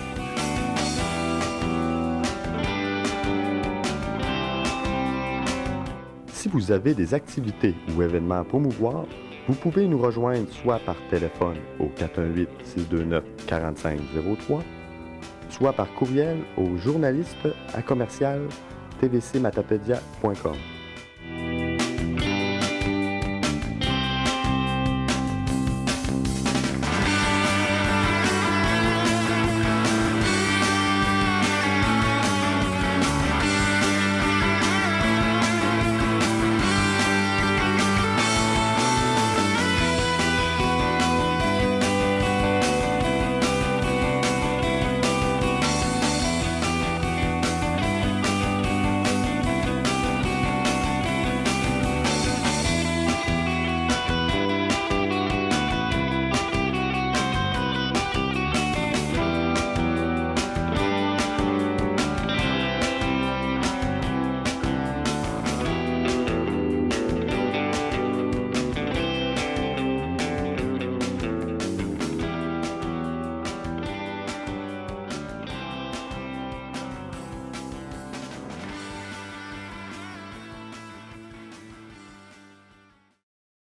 Si vous avez des activités ou événements à promouvoir, vous pouvez nous rejoindre soit par téléphone au 418-629-4503, soit par courriel au journaliste@tvcmatapedia.com.